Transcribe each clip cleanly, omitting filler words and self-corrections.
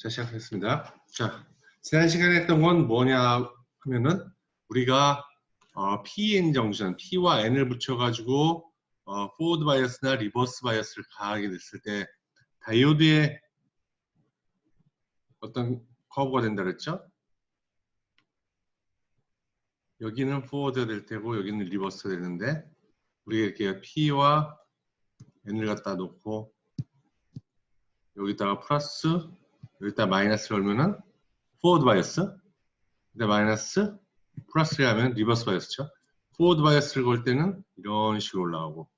자, 시작하겠습니다. 자, 지난 시간에 했던 건 뭐냐 하면은 우리가 P-N 정션, P와 N을 붙여가지고 포워드 바이어스나 리버스 바이어스를 가하게 됐을 때 다이오드의 어떤 커브가 된다 그랬죠? 여기는 포워드가 될 테고 여기는 리버스가 되는데 우리가 이렇게 P와 N을 갖다 놓고 여기다가 플러스 여기다 마이너스를 걸면은 포워드 바이어스, 근데 마이너스 플러스를 하면 리버스 바이어스죠. 포워드 바이어스를 걸 때는 이런 식으로 올라가고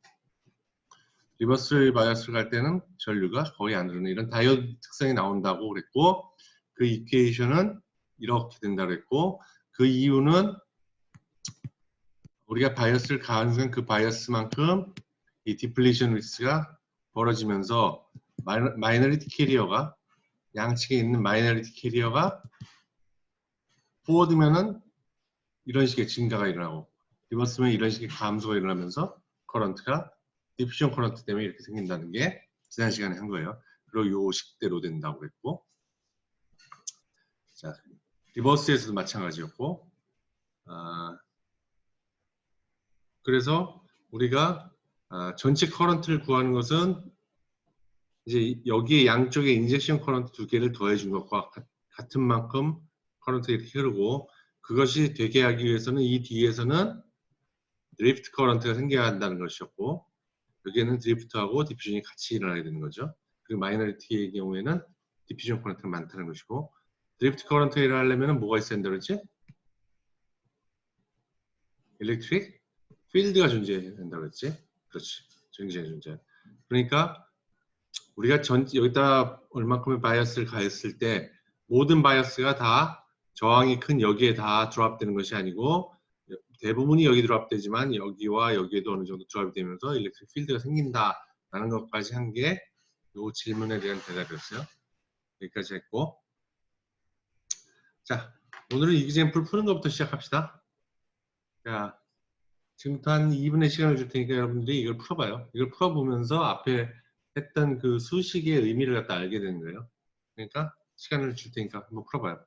리버스 바이어스를 갈 때는 전류가 거의 안 흐르는 이런 다이오드 특성이 나온다고 그랬고 그 이퀘이션은 이렇게 된다고 그랬고 그 이유는 우리가 바이어스를 가하는 순간 그 바이어스만큼 이 디플리션 리스크가 벌어지면서 마이너리티 캐리어가 양측에 있는 마이너리티 캐리어가 포워드면은 이런 식의 증가가 일어나고 리버스면 이런 식의 감소가 일어나면서 커런트가 디퓨전 커런트 때문에 이렇게 생긴다는 게 지난 시간에 한 거예요. 그리고 요 식대로 된다고 그랬고 자 리버스에서도 마찬가지였고 그래서 우리가 전체 커런트를 구하는 것은 이제 여기에 양쪽에 인젝션 커런트 두 개를 더해준 것과 같은 만큼 커런트가 이렇게 흐르고 그것이 되게 하기 위해서는 이 뒤에서는 드리프트 커런트가 생겨야 한다는 것이었고 여기에는 드리프트하고 디퓨전이 같이 일어나게 되는 거죠. 그리고 마이너리티의 경우에는 디퓨전 커런트가 많다는 것이고 드리프트 커런트가 일어나려면 뭐가 있어야 된다고 그랬지? 일렉트릭 필드가 존재한다고 그랬지? 그렇지. 전기장이 존재. 그러니까 우리가 여기다 얼마큼의 바이어스를 가했을 때 모든 바이어스가 다 저항이 큰 여기에 다 드랍되는 것이 아니고 대부분이 여기 드랍되지만 여기와 여기에도 어느 정도 드랍이 되면서 일렉트릭 필드가 생긴다라는 것까지 한 게 이 질문에 대한 대답이었어요. 여기까지 했고 자 오늘은 이기잼플 푸는 것부터 시작합시다. 자 지금부터 한 2분의 시간을 줄 테니까 여러분들이 이걸 풀어봐요. 이걸 풀어보면서 앞에 했던 그 수식의 의미를 갖다 알게 되는 거예요. 그러니까 시간을 줄 테니까 한번 풀어봐요.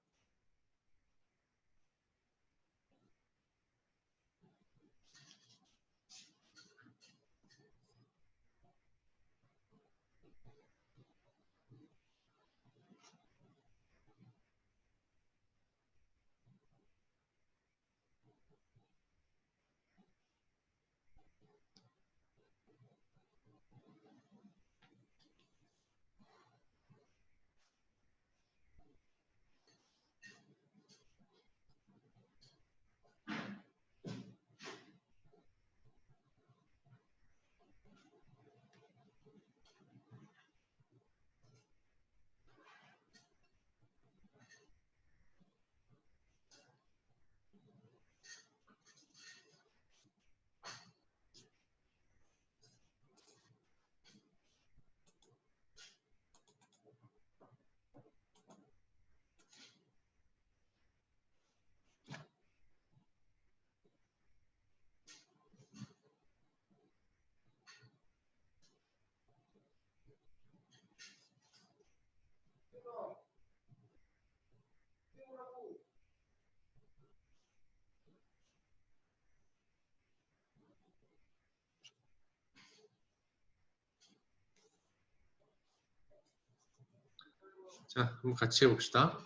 자, 한번 같이 해봅시다.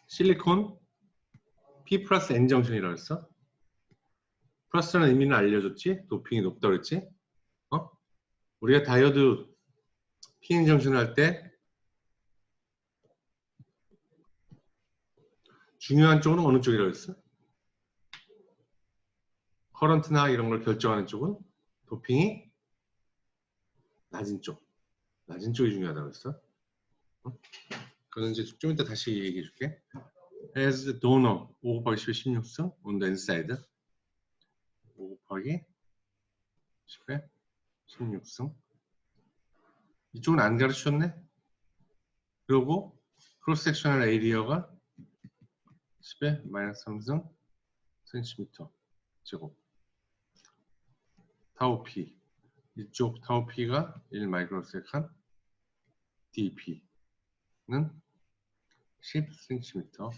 실리콘 P 플러스 N 정션이라고 했어. 플러스라는 의미는 알려줬지? 도핑이 높다고 그랬지? 우리가 다이오드 PN 정션을 할 때 중요한 쪽은 어느 쪽이라고 했어? 커런트나 이런 걸 결정하는 쪽은 도핑이 낮은 쪽. 낮은 쪽이 중요하다고 했어. 그건 이제 좀 이따 다시 얘기해 줄게. As donor 5 곱하기 10의 16승 on the inside 5 곱하기 10의 16승 이쪽은 안 가르쳤네. 그리고 크로스 섹셔널 에리어가 10의 마이너스 3승 센티미터 제곱 타우 P 이쪽 타우 P가 1 마이크로세컨 dP는 10cm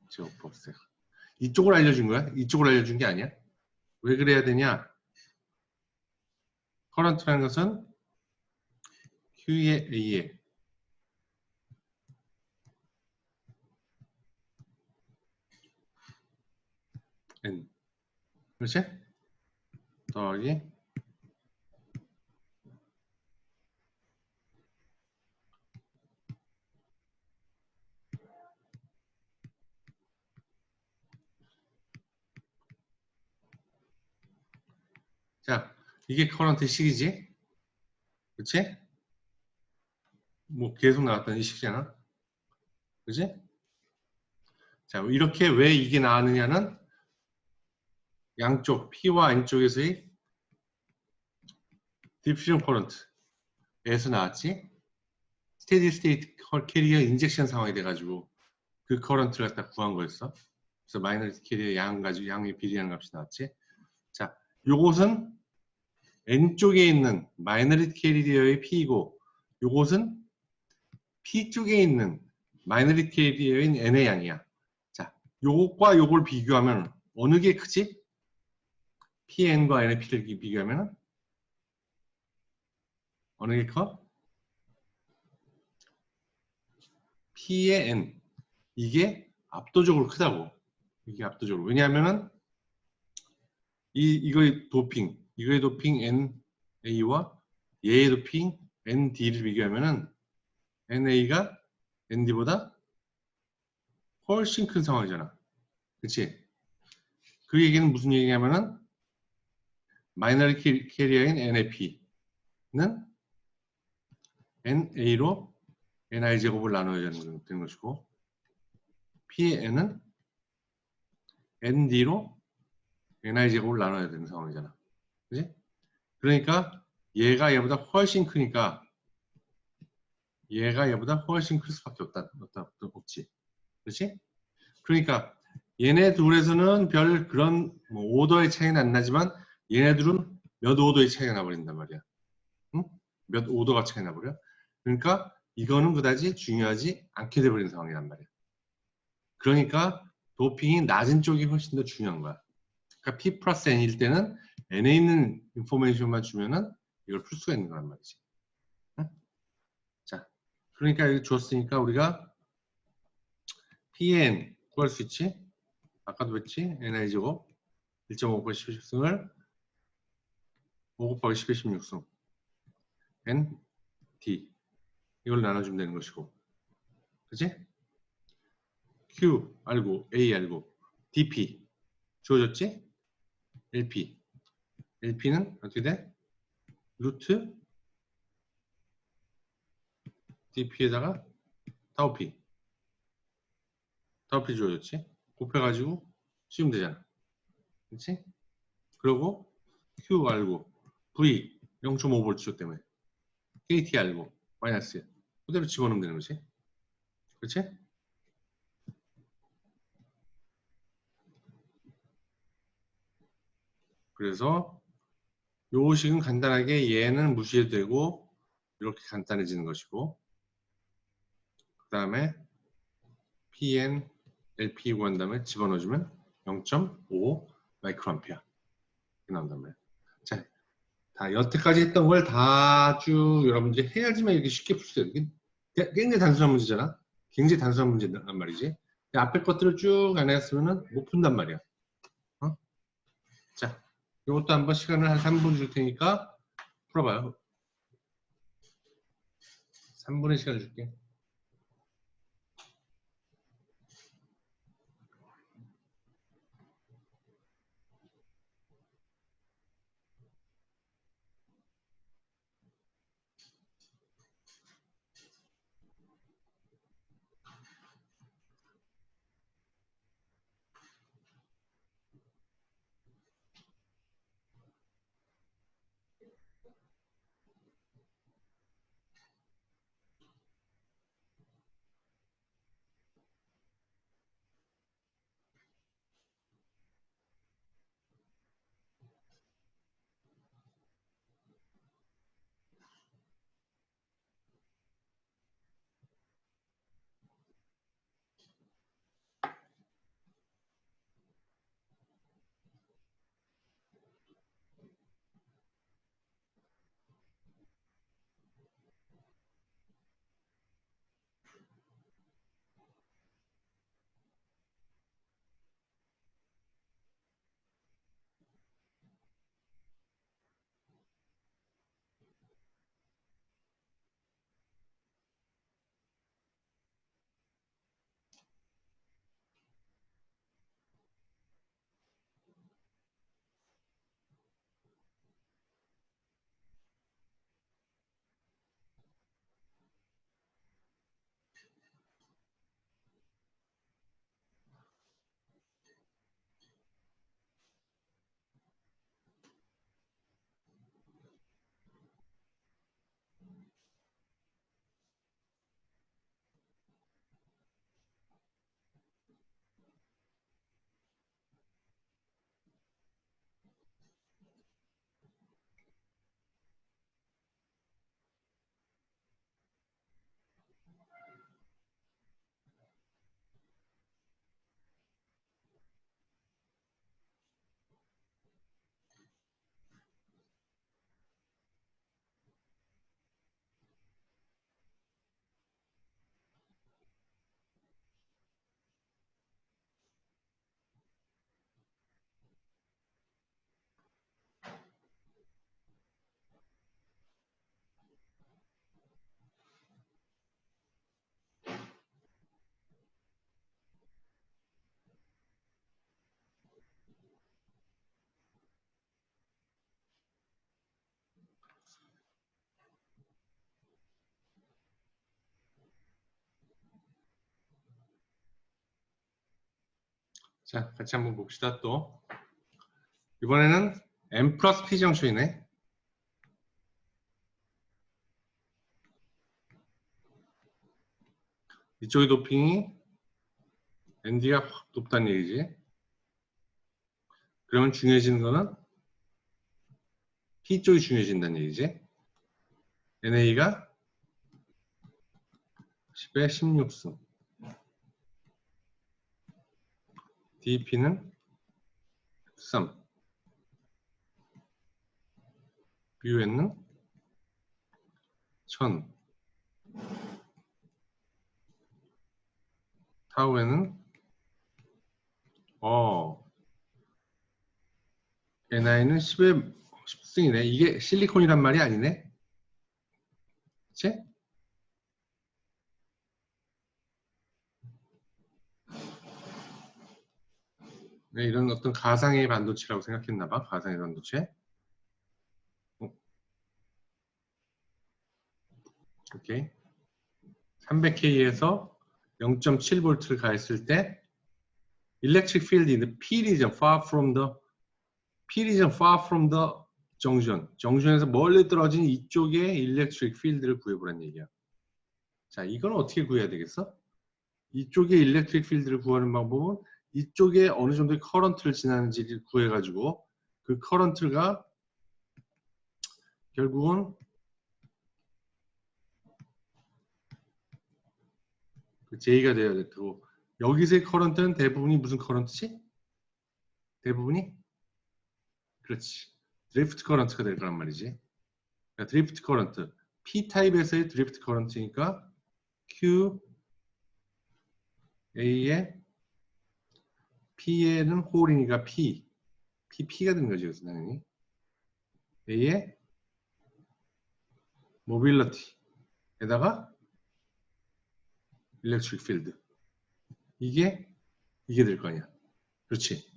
제곱퍼섹. 이쪽을 알려준 거야? 이쪽을 알려준 게 아니야? 왜 그래야 되냐? 커런트라는 것은 Q의 A에 N. 그렇지? 더하기 자, 이게 커런트 식이지? 그렇지? 뭐 계속 나왔던 이 식이잖아. 그렇지? 자, 이렇게 왜 이게 나왔느냐는 양쪽 P와 N쪽에서의 디퓨전 커런트에서 나왔지. 스테디 스테이트 캐리어 인젝션 상황이 돼가지고 그 커런트를 갖다 구한 거였어. 그래서 마이너리티 캐리어 양 가지고 양의 비례하는 값이 나왔지. 자, 요것은 N쪽에 있는 마이너리티 캐리어의 P이고 요것은 P쪽에 있는 마이너리티 캐리어인 N의 양이야. 자, 요것과 요걸 비교하면 어느 게 크지? PN과 N의 P를 비교하면 어느 게 커? P의 N. 이게 압도적으로 크다고. 이게 압도적으로. 왜냐하면은 이거의 도핑 NA와 얘의 도핑 ND를 비교하면은 NA가 ND보다 훨씬 큰 상황이잖아. 그치? 그 얘기는 무슨 얘기냐면은 마이너리 캐리어인 NAP는 NA로 NI 제곱을 나눠야 되는 것이고 P의 N은 ND로 NI 제곱을 나눠야 되는 상황이잖아. 그치? 그러니까 얘가 얘보다 훨씬 크니까 얘가 얘보다 훨씬 클 수밖에 없지. 그렇지? 그러니까 얘네 둘에서는 별 그런 뭐 오더의 차이는 안 나지만 얘네들은 몇 오더의 차이가 나버린단 말이야. 응? 몇 오더가 차이 나버려. 그러니까 이거는 그다지 중요하지 않게 돼버린 상황이란 말이야. 그러니까 도핑이 낮은 쪽이 훨씬 더 중요한 거야. 그러니까 P 플러스 N일 때는 N에 있는 인포메이션만 주면은 이걸 풀 수가 있는 거란 말이지. 응? 자, 그러니까 이거 줬으니까 우리가 PN 구할 수 있지? 아까도 했지? NI 제곱 1.5 곱하기 10승을 5 곱하기 10의 16승 N, D 이걸 나눠주면 되는 것이고 그치? Q 알고 A 알고 DP 주어졌지? LP LP는 어떻게 돼? 루트 DP에다가 타우P 타우P 주어졌지? 곱해가지고 씌우면 되잖아 그치? 그리고 Q 알고 V 0.5V 때문에 KT 알고 마이너스 그대로 집어넣으면 되는 거지 그렇지? 그래서 요 식은 간단하게 얘는 무시해도 되고 이렇게 간단해지는 것이고 그 다음에 PN, LP 구한 다음에 집어넣어주면 0.5 마이크로암페어 이렇게 나온단 말이야. 자, 다 여태까지 했던 걸 다 쭉 여러분들이 해야지만 이렇게 쉽게 풀 수 있어요. 이게 굉장히 단순한 문제잖아. 굉장히 단순한 문제란 말이지. 앞에 것들을 쭉 안 했으면 못 푼단 말이야. 어? 자, 이것도 한번 시간을 한 3분 줄 테니까 풀어봐요. 3분의 시간 줄게. 자, 같이 한번 봅시다. 또 이번에는 N 플러스 P 정션이네. 이쪽의 도핑이 ND가 확 높다는 얘기지. 그러면 중요해지는 거는 P 쪽이 중요해진다는 얘기지. NA가 10에 16승. DP는 13. BUN은 1000. 타우에는 NI는 10에 10승이네. 이게 실리콘이란 말이 아니네. 그치? 네, 이런 어떤 가상의 반도체라고 생각했나봐. 가상의 반도체. 오케이. 300K에서 0.7V를 가했을 때 electric field in the P region far from the junction. 정션에서 멀리 떨어진 이쪽에 electric field를 구해보란 얘기야. 자, 이건 어떻게 구해야 되겠어? 이쪽에 electric field를 구하는 방법은 이쪽에 어느 정도의 current를 지나는지를 구해가지고 그 current가 결국은 그 J가 되어야 되고 여기서의 current는 대부분이 무슨 current지? 대부분이? 그렇지. 드리프트 커런트가 될 거란 말이지. 그러니까 드리프트 커런트. P타입에서의 드리프트 커런트니까 QA의 P에는 홀이니까 P가 되는 거지. 그래서 당연히. A의 모빌리티에다가 일렉트릭 필드. 이게 될 거 아니야. 그렇지.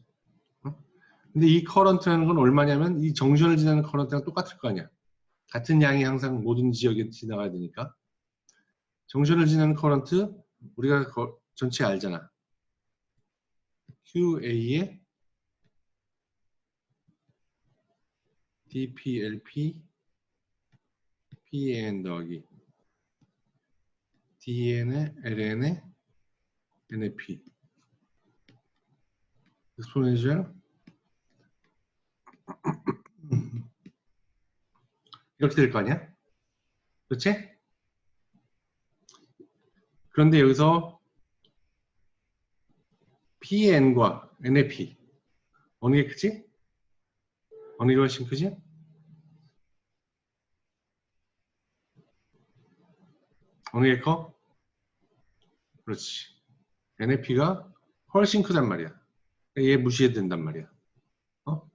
근데 이 커런트라는 건 얼마냐면 이 정션을 지나는 커런트랑 똑같을 거 아니야. 같은 양이 항상 모든 지역에 지나가야 되니까. 정션을 지나는 커런트 우리가 전체 알잖아. QA의 DPLP PN 더하기 DN의 LN의 NAP exponential 이렇게 될 거 아니야? 그렇지? 그런데 여기서 PN과 NAP 어느 게 크지? 어느 게 훨씬 크지? 어느 게 커? 그렇지. NAP가 훨씬 크단 말이야. 얘 무시해도 된단 말이야. 어?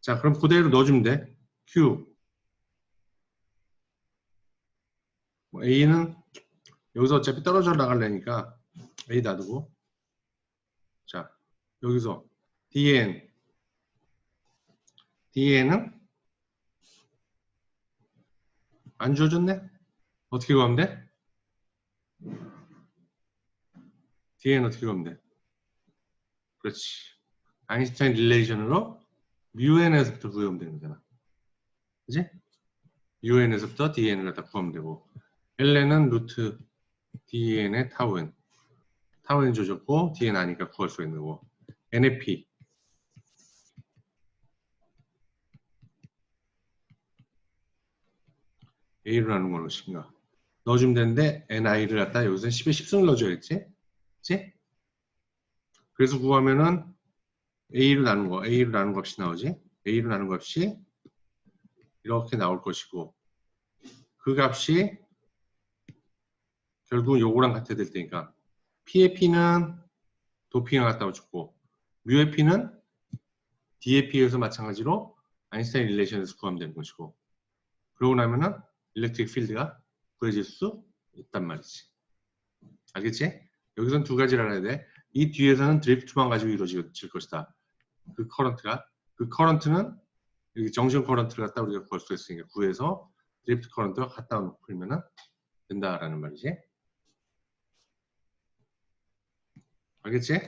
자, 그럼 그대로 넣어주면 돼. Q. A는 여기서 어차피 떨어져 나가려니까 A 놔두고. 자, 여기서 DN은 안 주어졌네? 어떻게 구하면 돼? DN 어떻게 구하면 돼? 그렇지. 아인슈타인 릴레이션으로 뮤n에서부터 구하면 되는 거잖아. 그지? 뮤n에서부터 DN을 갖다 구하면 되고 LN은 루트 DN의 타우N. 타우N 줘줬고 DN 아니까 구할 수 있는 거고 NAP A로 나누는 건 무엇인가? 넣어주면 되는데 NI를 갖다 여기서 10에 10승을 넣어줘야겠지? 그치? 그래서 구하면은 A로 나눈 값이 나오지? A로 나눈 값이 이렇게 나올 것이고 그 값이 결국 요거랑 같아야 될 테니까 P의 P는 도핑을 갖다 줬고 뮤의 P는 D의 P에서 마찬가지로 아인슈타인 릴레이션에서 구하면 되는 것이고 그러고 나면은 일렉트릭 필드가 구해질 수 있단 말이지. 알겠지? 여기선 두 가지를 알아야 돼. 이 뒤에서는 드리프트만 가지고 이루어질 것이다. 그 커런트는 여기 정션 커런트를 갖다 우리가 구할 수 있으니까 구해서 드리프트 커런트가 갖다 놓고 풀면은 된다라는 말이지. 알겠지?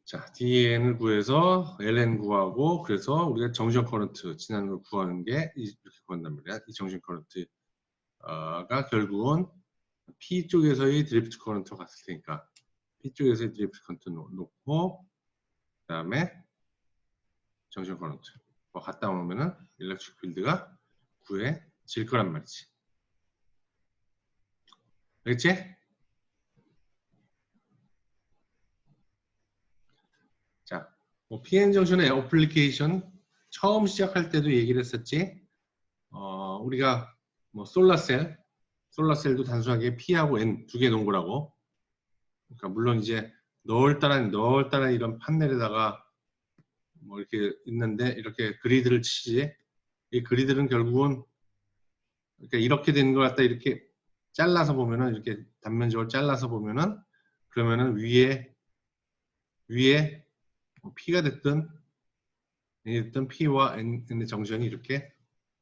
자, DN을 구해서 LN 구하고 그래서 우리가 정션 커런트 지나는 걸 구하는 게 이렇게 구한단 말이야. 이 정션 커런트가 결국은 P 쪽에서의 드리프트 커런트가 갔을 테니까 P 쪽에서의 드리프트 커런트 놓고 그다음에 정션 커런트 갖다 놓으면은 일렉트릭 필드가 구해질 거란 말이지. 알겠지? 자, PN 정션의 어플리케이션 처음 시작할 때도 얘기를 했었지. 우리가 뭐 솔라셀도 단순하게 P하고 N 두 개 놓은 거라고. 그러니까 물론 이제 널따란 이런 판넬에다가 뭐 이렇게 있는데 이렇게 그리드를 치지. 이 그리드는 결국은 그러니까 이렇게 되는 것 같다 이렇게 잘라서 보면은 이렇게 단면적으로 잘라서 보면은 그러면은 위에 뭐 P가 됐든 N이 됐든 P와 N의 정션이 이렇게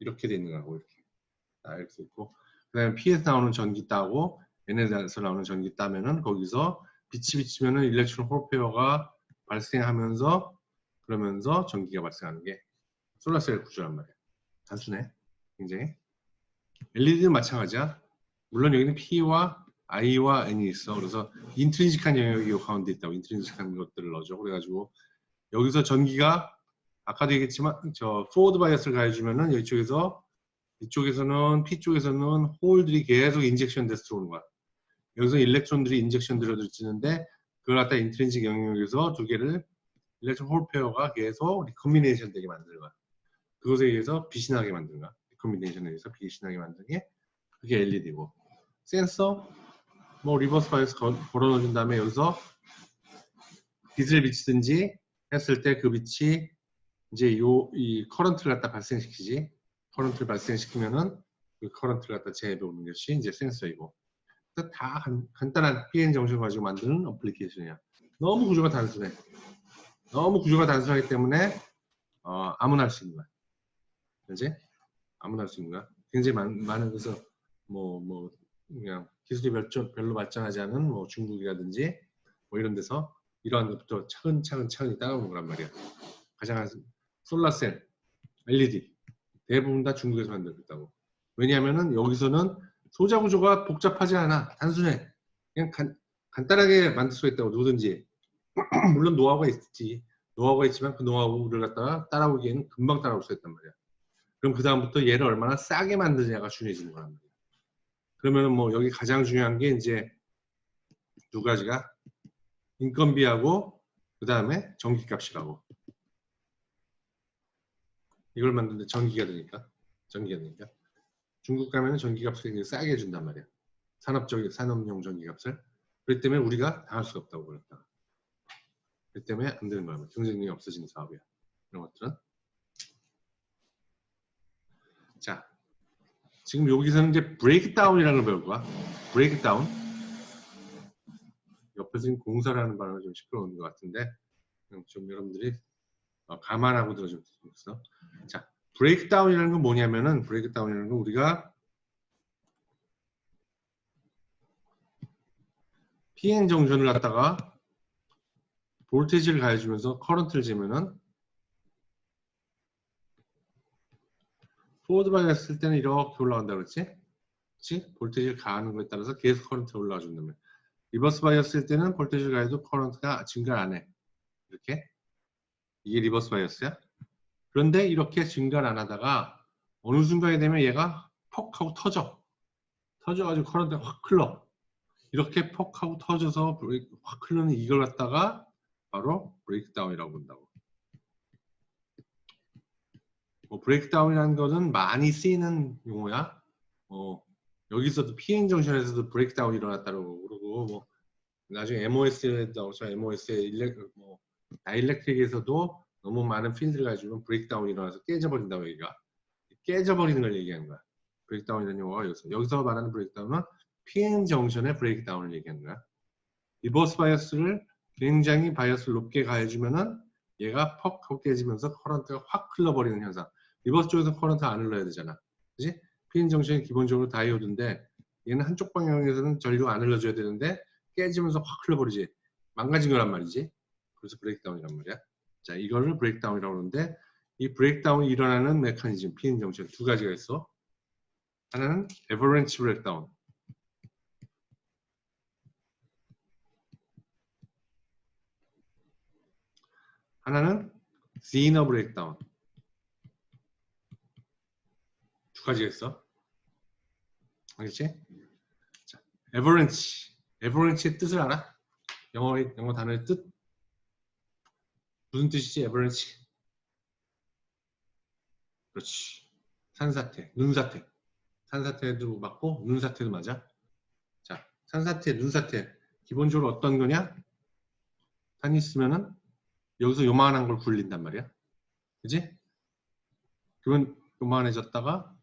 돼 있는 거고 이렇게 있고 그다음에 P에서 나오는 전기 따고 N에서 나오는 전기 따면은 거기서 빛이 비치면은 일렉트론 홀 페어가 발생하면서 그러면서 전기가 발생하는 게 솔라셀 구조란 말이야. 단순해. 굉장히. LED는 마찬가지야. 물론 여기는 P와 I와 N이 있어. 그래서 인트린식한 영역이 가운데 있다고. 인트린식한 것들을 넣어줘. 그래가지고 여기서 전기가 아까도 얘기했지만 저 포워드 바이어스를 가해주면은 이쪽에서는 P 쪽에서는 홀들이 계속 인젝션 돼서 들어오는 거야. 여기서 일렉트론들이 인젝션 들어지는데 그걸 갖다 인트린식 영역에서 두 개를 일렉트론 홀 페어가 계속 리콤비네이션 되게 만드는 거야. 그것에 의해서 빛이 나게 만드는 거야. 리콤비네이션에 의해서 빛이 나게 만드는 게 그게 LED고 센서 뭐 리버스 바이어스 걸어놓은 다음에 여기서 빛을 비치든지 했을 때 그 빛이 이제 이 커런트를 갖다 발생시키지. 커런트를 발생시키면은 그 커런트를 갖다 제어해오는 것이 이제 센서이고. 그래서 다 간단한 PN 정션 가지고 만드는 어플리케이션이야. 너무 구조가 단순해. 너무 구조가 단순하기 때문에 아무나 할 수 있는 거야. 그지? 아무나 할 수 있는 거야. 굉장히 많은 그래서 뭐 그냥 기술이 별로 발전하지 않은 뭐 중국이라든지 뭐 이런 데서 이러한 것부터 차근차근히 따라오는 거란 말이야. 가장 솔라셀, LED 대부분 다 중국에서 만들었다고. 왜냐하면은 여기서는 소자 구조가 복잡하지 않아. 단순해. 그냥 간단하게 만들 수가 있다고 누구든지. 물론 노하우가 있지. 노하우가 있지만 그 노하우를 갖다가 따라오기에는 금방 따라올 수 있단 말이야. 그럼 그 다음부터 얘를 얼마나 싸게 만드냐가 중요해지는 거란 말이야. 그러면은 뭐 여기 가장 중요한 게 이제 두 가지가 인건비하고 그 다음에 전기값이라고. 이걸 만드는데 전기가 되니까 중국 가면은 전기값을 굉장히 싸게 해준단 말이야. 산업용 전기값을. 그렇기 때문에 우리가 당할 수가 없다고 그랬다. 그렇기 때문에 안 되는 거야. 경쟁력이 없어지는 사업이야. 이런 것들은. 자, 지금 여기서는 이제 브레이크다운이라는 걸 배울 거야. 브레이크다운. 옆에서 지금 공사를 하는 바람에 좀 시끄러운 것 같은데 좀 여러분들이 감안하고 들어주면 좋겠어. 자, 브레이크다운이라는 건 뭐냐면은 브레이크다운이라는 건 우리가 PN 정션을 갖다가 볼테이지를 가해주면서 커런트를 재면은 포워드 바이어스 쓸 때는 이렇게 올라간다 그랬지? 그렇지? 볼테이지를 가하는 거에 따라서 계속 커런트가 올라가 준다면 리버스 바이어스 쓸 때는 볼테이지를 가해도 커런트가 증가를 안 해. 이렇게 이게 리버스 바이어스야. 그런데 이렇게 증가를 안 하다가 어느 순간이 되면 얘가 퍽 하고 터져가지고 커런트가 확 흘러. 이렇게 퍽 하고 터져서 확 흐르는 이걸 갖다가 바로 브레이크다운이라고 본다고. 브레이크다운이라는 것은 많이 쓰이는 용어야. 여기서도 PN 정션에서도 브레이크다운이 일어났다고 그러고 뭐 나중에 MOS에 나오죠. MOS의 다이렉트릭에서도 너무 많은 필드를 가지고 브레이크다운이 일어나서 깨져버린다고 얘기가. 깨져버리는 걸 얘기하는 거야. 브레이크다운이라는 용어가 여기서 말하는 브레이크다운은 PN 정션의 브레이크다운을 얘기하는 거야. 리버스 바이어스를 굉장히 바이어스를 높게 가해주면은 얘가 퍽 하고 깨지면서 커런트가 확 흘러버리는 현상. 리버스 쪽에서 커런트가 안 흘러야 되잖아. 그지? PN 정션이 기본적으로 다이오드인데 얘는 한쪽 방향에서는 전류가 안 흘러줘야 되는데 깨지면서 확 흘러버리지. 망가진 거란 말이지. 그래서 브레이크다운이란 말이야. 자, 이거를 브레이크다운이라고 하는데 이 브레이크다운이 일어나는 메커니즘, PN 정션 두 가지가 있어. 하나는 에버런치 브레이크다운. 하나는 Zener 브레이크다운. 두 가지가 있어. 알겠지? 자, 에버런치. 에버런치의 뜻을 알아? 영어 단어의 뜻? 무슨 뜻이지? 에버런치. 그렇지. 산사태, 눈사태. 산사태도 맞고 눈사태도 맞아. 자, 산사태, 눈사태. 기본적으로 어떤 거냐? 산이 있으면은 여기서 요만한 걸 굴린단 말이야. 그지? 그러면 요만해졌다가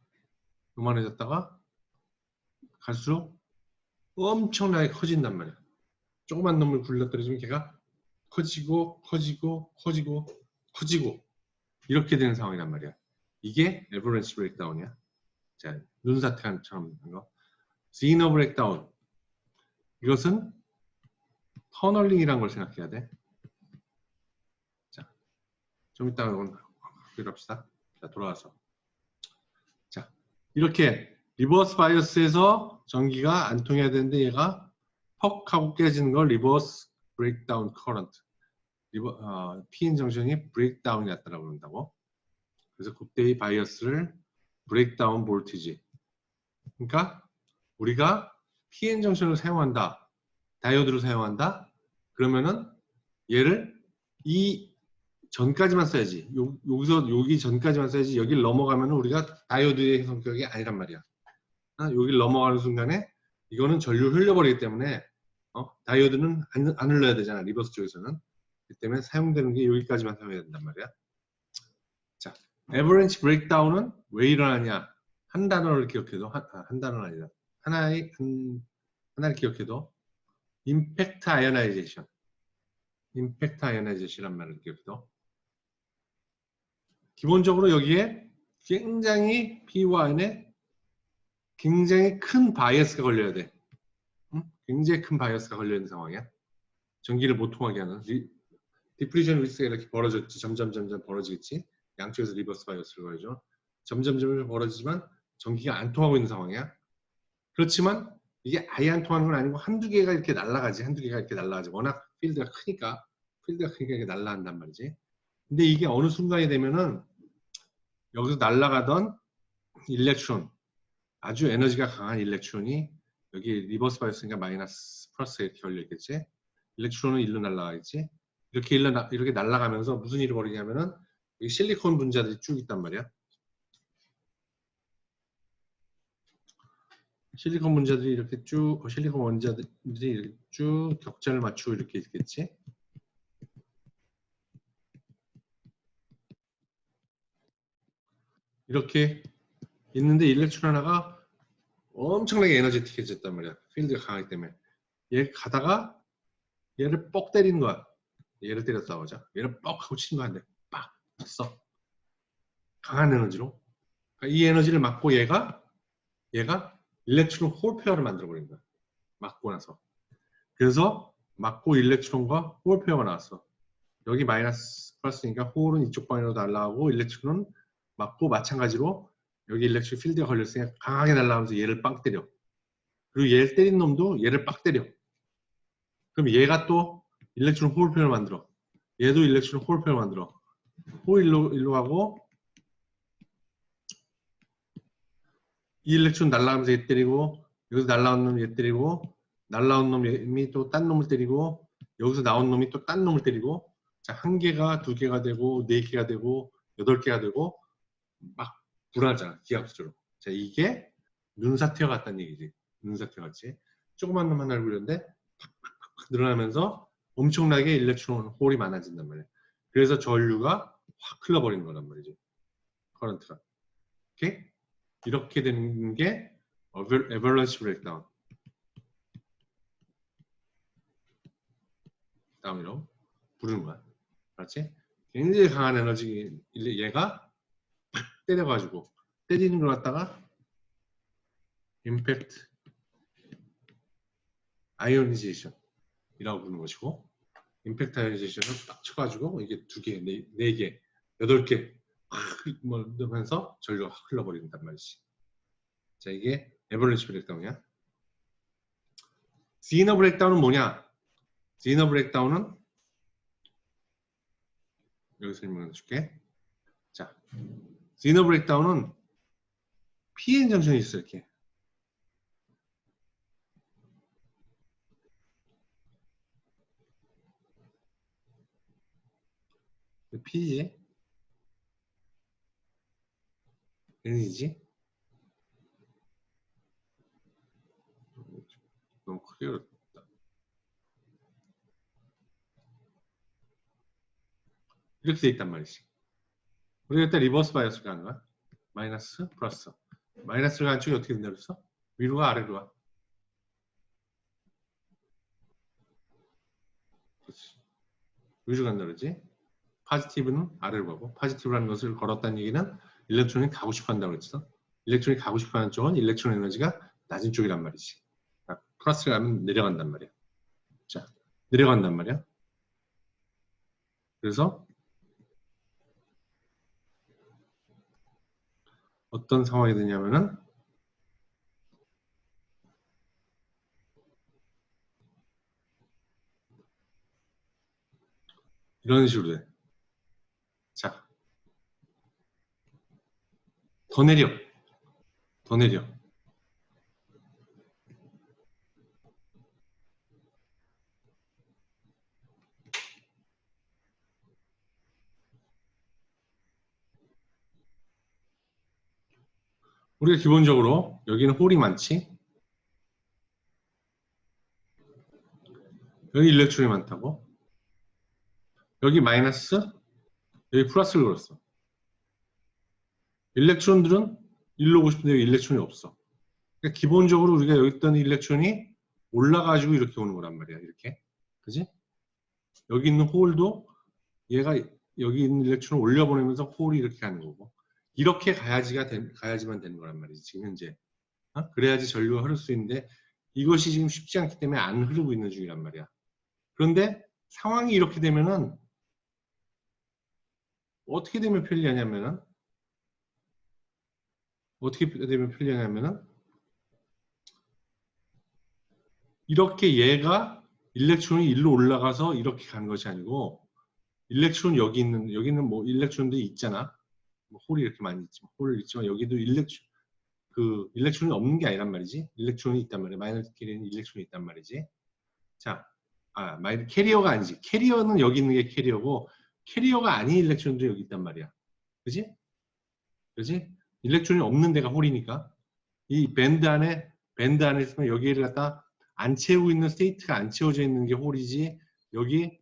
갈수록 엄청나게 커진단 말이야. 조그만 놈을 굴러떨어지면 걔가 커지고 이렇게 되는 상황이란 말이야. 이게 에버런치 브레이크다운이야. 자, 눈사태처럼 한 거. Zener 브레이크다운. 이것은 터널링이라는 걸 생각해야 돼. 자, 좀 이따가 이건 확인을 합시다. 자, 돌아와서. 자, 이렇게 리버스 바이어스에서 전기가 안 통해야 되는데 얘가 퍽 하고 깨지는 걸 리버스 브레이크다운 커런트. PN 정션이 브레이크다운이 났다라고 그런다고. 그래서 그때의 바이어스를 브레이크다운 볼티지. 그러니까 우리가 PN 정션을 사용한다. 다이오드를 사용한다. 그러면은 얘를 이 전까지만 써야지. 여기서 여기 전까지만 써야지. 여기를 넘어가면 우리가 다이오드의 성격이 아니란 말이야. 여기를 넘어가는 순간에 이거는 전류 흘려버리기 때문에 다이오드는 안 흘러야 되잖아. 리버스 쪽에서는. 그 때문에 사용되는 게 여기까지만 사용해야 된단 말이야. 자, 에버런치 브레이크다운은 왜 일어나냐? 한 단어를 기억해도 한 단어는 아니라 하나를 기억해도 임팩트 아이오나이제이션. 임팩트 아이오나이제이션이란 말을 기억해도 기본적으로 여기에 굉장히 P와 N에 굉장히 큰 바이어스가 걸려야 돼. 응? 굉장히 큰 바이어스가 걸려 있는 상황이야. 전기를 못 통하게 하는 디프리션 리스크가 이렇게 벌어졌지. 점점 벌어지겠지. 양쪽에서 리버스 바이어스를 걸죠. 점점 벌어지지만 전기가 안 통하고 있는 상황이야. 그렇지만 이게 아예 안 통하는 건 아니고 한두 개가 이렇게 날아가지. 워낙 필드가 크니까 이렇게 날아간단 말이지. 근데 이게 어느 순간이 되면은 여기서 날아가던 일렉트론, 아주 에너지가 강한 일렉트론이 여기 리버스 바이어스니까 마이너스 플러스에 이렇게 걸려있겠지. 일렉트론은 일로 날아가겠지. 이렇게 날아가면서 무슨 일이 벌이냐면은 여기 실리콘 분자들이 쭉 있단 말이야. 실리콘 분자들이 이렇게 쭉 격자를 맞추고 이렇게 있겠지. 이렇게 있는데 일렉트론 하나가 엄청나게 에너제틱해졌단 말이야. 필드가 강하기 때문에. 얘 가다가 얘를 뻑 때리는 거야. 얘를 때렸다고 하자. 얘를 뻑 하고 치는 거야. 한대. 빡! 쳤어. 강한 에너지로. 그러니까 이 에너지를 맞고 얘가 일렉트론 홀 페어를 만들어버린 거야. 맞고 나서. 그래서 맞고 일렉트론과 홀 페어가 나왔어. 여기 마이너스 플러스니까 홀은 이쪽 방향으로 날아가고 일렉트론은 맞고 마찬가지로 여기 일렉트릭 필드가 걸렸으니까 강하게 날아가면서 얘를 빵 때려. 그리고 얘를 때린 놈도 얘를 빡 때려. 그럼 얘가 또 일렉트론 홀 페어를 만들어. 얘도 일렉트론 홀 페어를 만들어. 홀 일로 가고 이 일렉트론 날아가면서 얘 때리고 여기서 날아온 놈 얘 때리고 날아온 놈이 또 딴 놈을 때리고 여기서 나온 놈이 또 딴 놈을 때리고 자, 한 개가 두 개가 되고 네 개가 되고 8개가 되고 막 불안하잖아. 기하급수로. 자, 이게 눈사태와 같다는 얘기지. 눈사태 같이. 조그만 놈 하나를 굴렸는데 팍팍팍 늘어나면서 엄청나게 일렉트론 홀이 많아진단 말이야. 그래서 전류가 확 흘러버리는 거란 말이지. 커런트가. 오케이? 이렇게 되는 게 avalanche breakdown. 다음으로 부르는 거야. 그렇지? 굉장히 강한 에너지 얘가 팍 때려가지고 때리는 걸 갖다가 임팩트 아이오니제이션이라고 부르는 것이고, 임팩트 아이오니제이션을 딱 쳐가지고 이게 2개, 4개, 8개 뭐 하면서 전류가 확 흘러버린단 말이지. 자, 이게 에버런치 브레이크다운이야. 지너 브레이크다운은 뭐냐? 지너 브레이크다운은 여기서 설명해 줄게. 자, 지너 브레이크다운은 PN 정션이 있어. 이렇게 P에 N이지? 너무 크게 그렸다. 이렇게 돼 있단 말이지. 우리가 일단 리버스 바이어스 가는 거야. 마이너스, 플러스. 마이너스를 간 쪽이 어떻게 된다고 했어? 위로 가, 아래로 가? 그렇지. 위로 간다 그러지? 포지티브는 아래로 가고, 포지티브라는 것을 걸었다는 얘기는 일렉트론이 가고 싶어 한다고 그랬어. 일렉트론이 가고 싶어 하는 쪽은 일렉트론 에너지가 낮은 쪽이란 말이지. 플러스를 가면 내려간단 말이야. 자, 내려간단 말이야. 그래서 어떤 상황이 되냐면은 이런 식으로 돼. 자, 더 내려. 더 내려. 우리가 기본적으로 여기는 홀이 많지. 여기 일렉트론이 많다고. 여기 마이너스, 여기 플러스를 걸었어. 일렉트론들은 일로 오고 싶은데 여기 일렉트론이 없어. 그러니까 기본적으로 우리가 여기 있던 일렉트론이 올라가지고 이렇게 오는 거란 말이야. 이렇게. 그지? 여기 있는 홀도 얘가 여기 있는 일렉트론을 올려보내면서 홀이 이렇게 가는 거고. 이렇게 가야지만 되는 거란 말이지. 지금 현재. 그래야지 전류가 흐를 수 있는데 이것이 지금 쉽지 않기 때문에 안 흐르고 있는 중이란 말이야. 그런데 상황이 이렇게 되면은 어떻게 되면 편리하냐면은 이렇게 얘가 일렉트론이 일로 올라가서 이렇게 가는 것이 아니고 일렉트론 여기는 뭐 일렉트론들이 있잖아. 뭐 홀이 이렇게 많이 있지만 홀이 있지만 여기도 일렉트론이 없는 게 아니란 말이지. 일렉트론이 있단 말이야. 마이너스 캐리어는 일렉트론이 있단 말이지. 자, 캐리어가 아니지. 캐리어는 여기 있는 게 캐리어고 캐리어가 아닌 일렉트론도 여기 있단 말이야. 그지? 그지? 일렉트론이 없는 데가 홀이니까 이 밴드 안에 있으면 여기를 갖다 안 채우고 있는 스테이트가 안 채워져 있는 게 홀이지 여기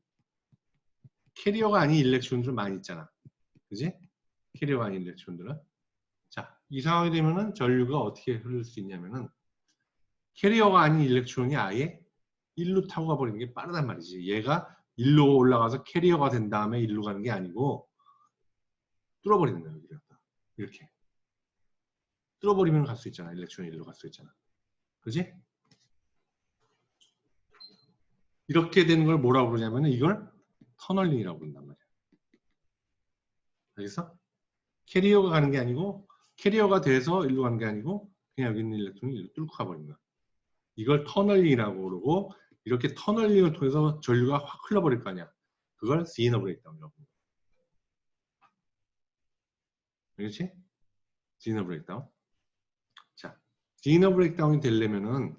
캐리어가 아닌 일렉트론들 많이 있잖아. 그지? 캐리어가 아닌 일렉트론들은. 자, 이 상황이 되면은 전류가 어떻게 흐를 수 있냐면은 캐리어가 아닌 일렉트론이 아예 일로 타고 가버리는 게 빠르단 말이지. 얘가 일로 올라가서 캐리어가 된 다음에 일로 가는 게 아니고 뚫어버리는 거야. 여기를 갖다. 이렇게. 뚫어버리면 갈 수 있잖아. 일렉트론이 일로 갈 수 있잖아. 그지? 이렇게 되는 걸 뭐라고 그러냐면 이걸 터널링이라고 부른단 말이야. 알겠어? 캐리어가 가는 게 아니고 캐리어가 돼서 일로 가는 게 아니고 그냥 여기 있는 일렉트론이 일로 뚫고 가버리는 거야. 이걸 터널링이라고 그러고 이렇게 터널링을 통해서 전류가 확 흘러버릴 거 아니야. 그걸 지너 브레이크다운이라고 부른다. 그렇지? 지너 브레이크다운. 자, 지너 브레이크다운이 되려면은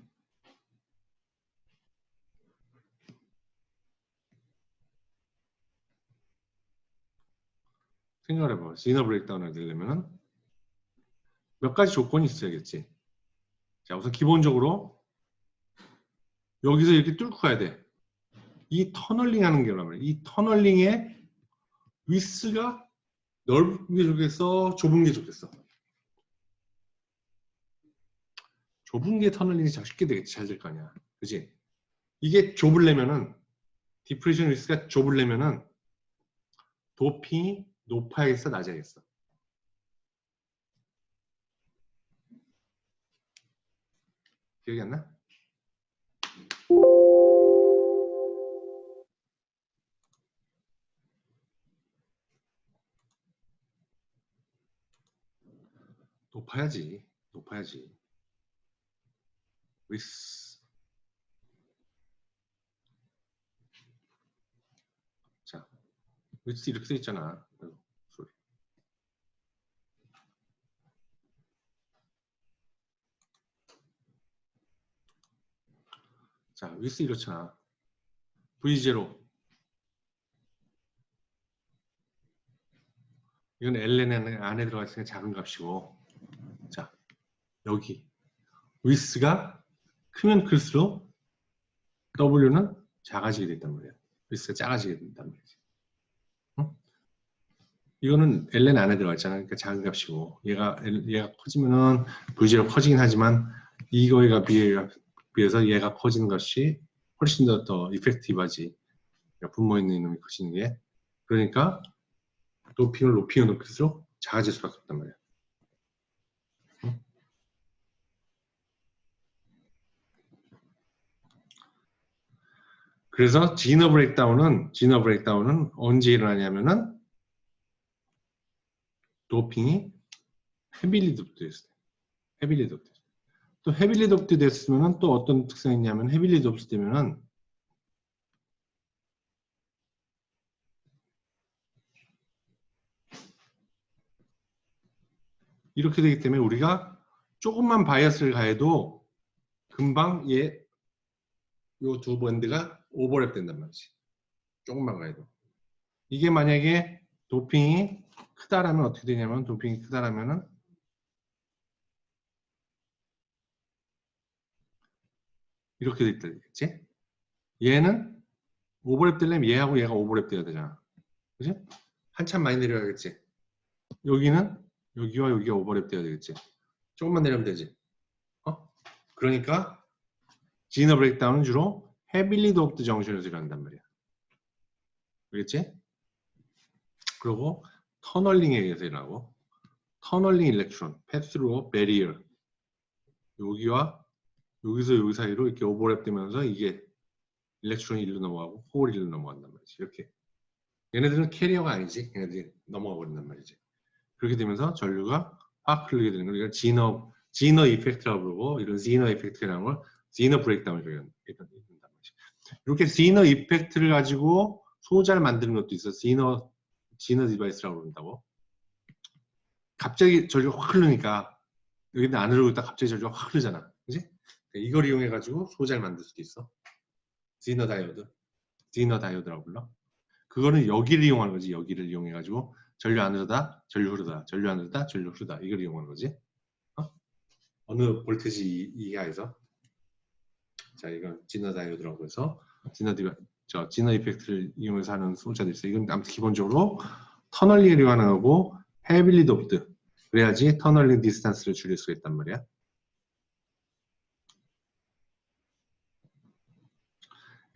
생각을 해봐. 지너 브레이크다운이 되려면은 몇 가지 조건이 있어야겠지. 자, 우선 기본적으로 여기서 이렇게 뚫고 가야 돼. 이 터널링 하는 게 뭐냐면 이 터널링의 위스가 넓은 게 좋겠어? 좁은 게 좋겠어? 좁은 게 터널링이 쉽게 되겠지. 잘 될 거 아니야. 그지? 이게 좁으려면은 디프레션 위스가 좁으려면은 도핑이 높아야겠어? 낮아야겠어? 기억이 안 나? 높아야지. 높아야지. with. 자, with 이렇게 써 있잖아. 소리. 자, with 이렇잖아. V0. 이건 ln 안에 들어가 있으니까 작은 값이고. 자, 여기 with가 크면 클수록 w는 작아지게 된단 말이야. with가 작아지게 된단 말이지. 응? 이거는 ln 안에 들어가 있잖아. 그러니까 작은 값이고 얘가 커지면은 V0 커지긴 하지만 이거에 비해서 얘가 커지는 것이 훨씬 더 이펙티브하지. 그러니까 분모 있는 이놈이 커지는 게. 그러니까 높이면 높일수록 작아질 수밖에 없단 말이야. 응? 그래서 지너 브레이크다운은 언제 일어나냐면은 도핑이 헤빌리 도프트 됐을 때. 헤빌리 도프트. 또 헤빌리 도프트 됐으면은 또 어떤 특성이 있냐면 헤빌리 도프트 되면은 이렇게 되기 때문에 우리가 조금만 바이어스를 가해도 금방 요 두 밴드가 오버랩 된단 말이지. 조금만 가해도. 이게 만약에 도핑이 크다라면 어떻게 되냐면 도핑이 크다라면은 이렇게 돼 있다겠지? 얘는 오버랩 되려면 얘하고 얘가 오버랩 돼야 되잖아. 그지? 한참 많이 내려가겠지? 여기는 여기와 여기가 오버랩 돼야 되겠지? 조금만 내려면 되지. 그러니까 지너 브레이크다운은 주로 헤빌리 도프트 정션에서 일어난단 말이야. 알겠지? 그리고 터널링에 의해서 일어나고 터널링 일렉트론, 패스로 베리어 여기와 여기서 여기 사이로 이렇게 오버랩 되면서 이게 일렉트론이 일로 넘어가고 홀이 일로 넘어간단 말이지. 이렇게 얘네들은 캐리어가 아니지. 얘네들이 넘어가 버린단 말이지. 그렇게 되면서 전류가 확 흐르게 되는 걸 우리가 지너 이펙트라고 부르고 이런 지너 이펙트라는 걸 지너 브레이크다운이라고 한단 말이지. 이렇게 지너 이펙트를 가지고 소자를 만드는 것도 있어. 지너 디바이스라고 부른다고. 갑자기 전류가 확 흐르니까 여기는 안 흐르고 있다 갑자기 전류가 확 흐르잖아. 그지? 이걸 이용해 가지고 소자를 만들 수도 있어. 지너 다이오드라고 불러. 그거는 여기를 이용하는 거지. 여기를 이용해 가지고 전류 안 흐르다, 전류 흐르다, 전류 안 흐르다, 전류 흐르다. 이걸 이용하는 거지. 어느 볼테지 이하에서. 자, 이건 지너 다이오드라고 해서 지너 이펙트를 이용해서 하는 소자도 있어요. 이건 아무튼 기본적으로 터널링을 이용하는 거고 헤빌리 도프트. 그래야지 터널링 디스턴스를 줄일 수가 있단 말이야.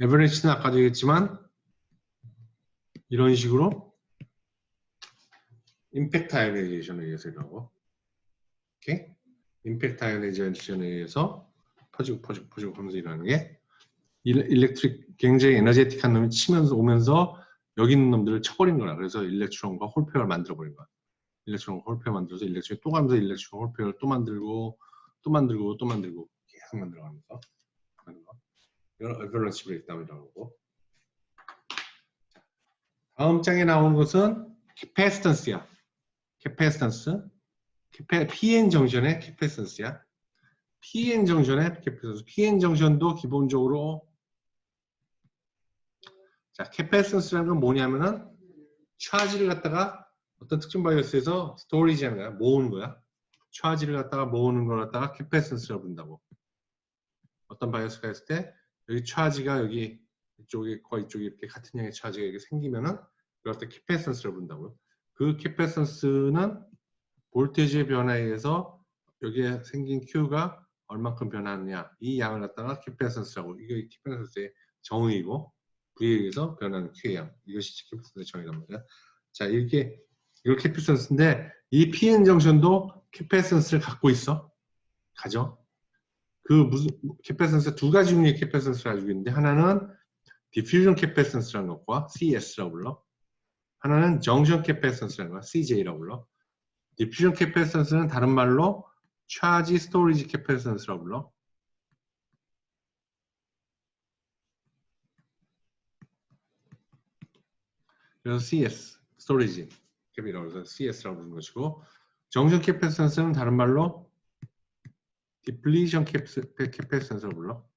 에버리지는 아까도 얘기했지만 이런 식으로 임팩트 아이오나이제이션에 의해서 일어나고 오케이? 임팩트 아이오나이제이션에 의해서 퍼지고 하면서 일어나는 게 일렉트릭 굉장히 에너제틱한 놈이 치면서 오면서 여기 있는 놈들을 쳐버린 거라. 그래서 일렉트론과 홀페어를 만들어버린 거야. 일렉트론과 홀페어 만들어서 일렉트론이 또 가면서 일렉트론 홀페어를 또 만들고 계속 만들어가면서 하는 거. 이건 어밸런시 브레이크다운이라고 하고. 다음 장에 나오는 것은 캐패시턴스야. 캐패시턴스. PN 정션의 캐패시턴스야. PN 정션의 캐패시턴스. PN 정션도 기본적으로 자, 캐패시턴스라는 건 뭐냐면은 차지를 갖다가 어떤 특정 바이오스에서 스토리지 하는 거야. 모으는 거야. 차지를 갖다가 모으는 걸 갖다가 캐패시턴스라고 부른다고. 어떤 바이오스가 있을 때 여기 차지가 여기 이쪽과 이쪽에 이렇게 같은 양의 차지가 이렇게 생기면은 그럴 때 캐패시턴스라고 부른다고요. 그 캐패시턴스는 볼테지의 변화에 의해서 여기에 생긴 Q가 얼만큼 변하느냐 이 양을 갖다가 캐패시턴스라고 이게 캐패시턴스의 정의이고 V에 의해서 변하는 Q의 양 이것이 캐패시턴스의 정의란 말이야. 자 이렇게 이거 캐패시턴스인데 이 PN 정션도 캐패시턴스를 갖고 있어. 가져. 그 무슨 캐패시턴스 두 가지 종류의 캐패시턴스를 가지고 있는데 하나는 디퓨전 캐패시턴스라는 것과 CS라고 불러. 하나는 정션 캐패시턴스라는 거 CJ라고 불러. 디퓨전 캐패시턴스는 다른 말로 차지 스토리지 캐패시턴스라고 불러. 그래서 CS, 스토리지 캡이라고 해서 CS라고 부르는 것이고, 정션 캐패시턴스는 다른 말로 디플리션 캐패시턴스라고 불러.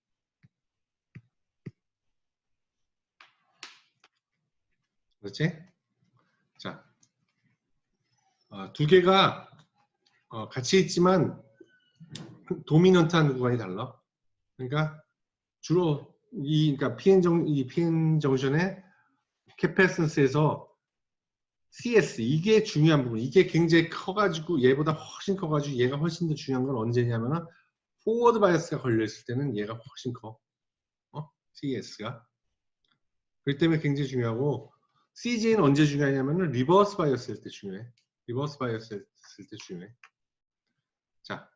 그렇지? 자, 두 개가 같이 있지만 도미넌트한 구간이 달라. 그러니까 주로 그러니까 PN 정션의 캐패시턴스에서 CS 이게 중요한 부분. 이게 굉장히 커가지고 얘보다 훨씬 커가지고 얘가 훨씬 더 중요한 건 언제냐면은 포워드 바이어스가 걸려 있을 때는 얘가 훨씬 커. CS가. 그렇기 때문에 굉장히 중요하고, CJ는 언제 중요하냐면은 리버스 바이어스일 때 중요해. 리버스 바이어스일 때 중요해. 자,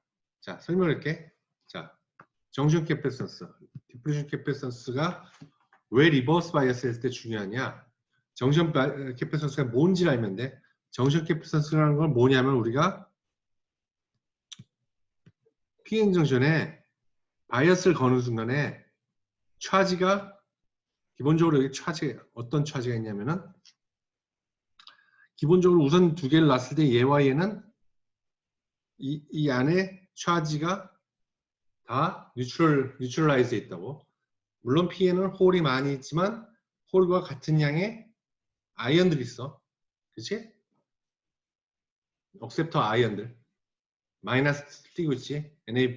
설명할게. 자, 정션 캐패시턴스, 디플루션 캐패시턴스가 왜 리버스 바이어스일 때 중요하냐? 정션 캐패시턴스가 뭔지를 알면 돼. 정션 캐패시턴스라는 건 뭐냐면 우리가 PN 정션에 바이어스를 거는 순간에 차지가 기본적으로 여기 어떤 차지가 있냐면은 기본적으로 우선 두 개를 놨을 때 얘와 얘는 이 안에 차지가 다 뉴트럴라이즈에 있다고. 물론 PN은 홀이 많이 있지만 홀과 같은 양의 아이언들이 있어. 그치? 억셉터 아이언들. 마이너스 띄고 있지? NA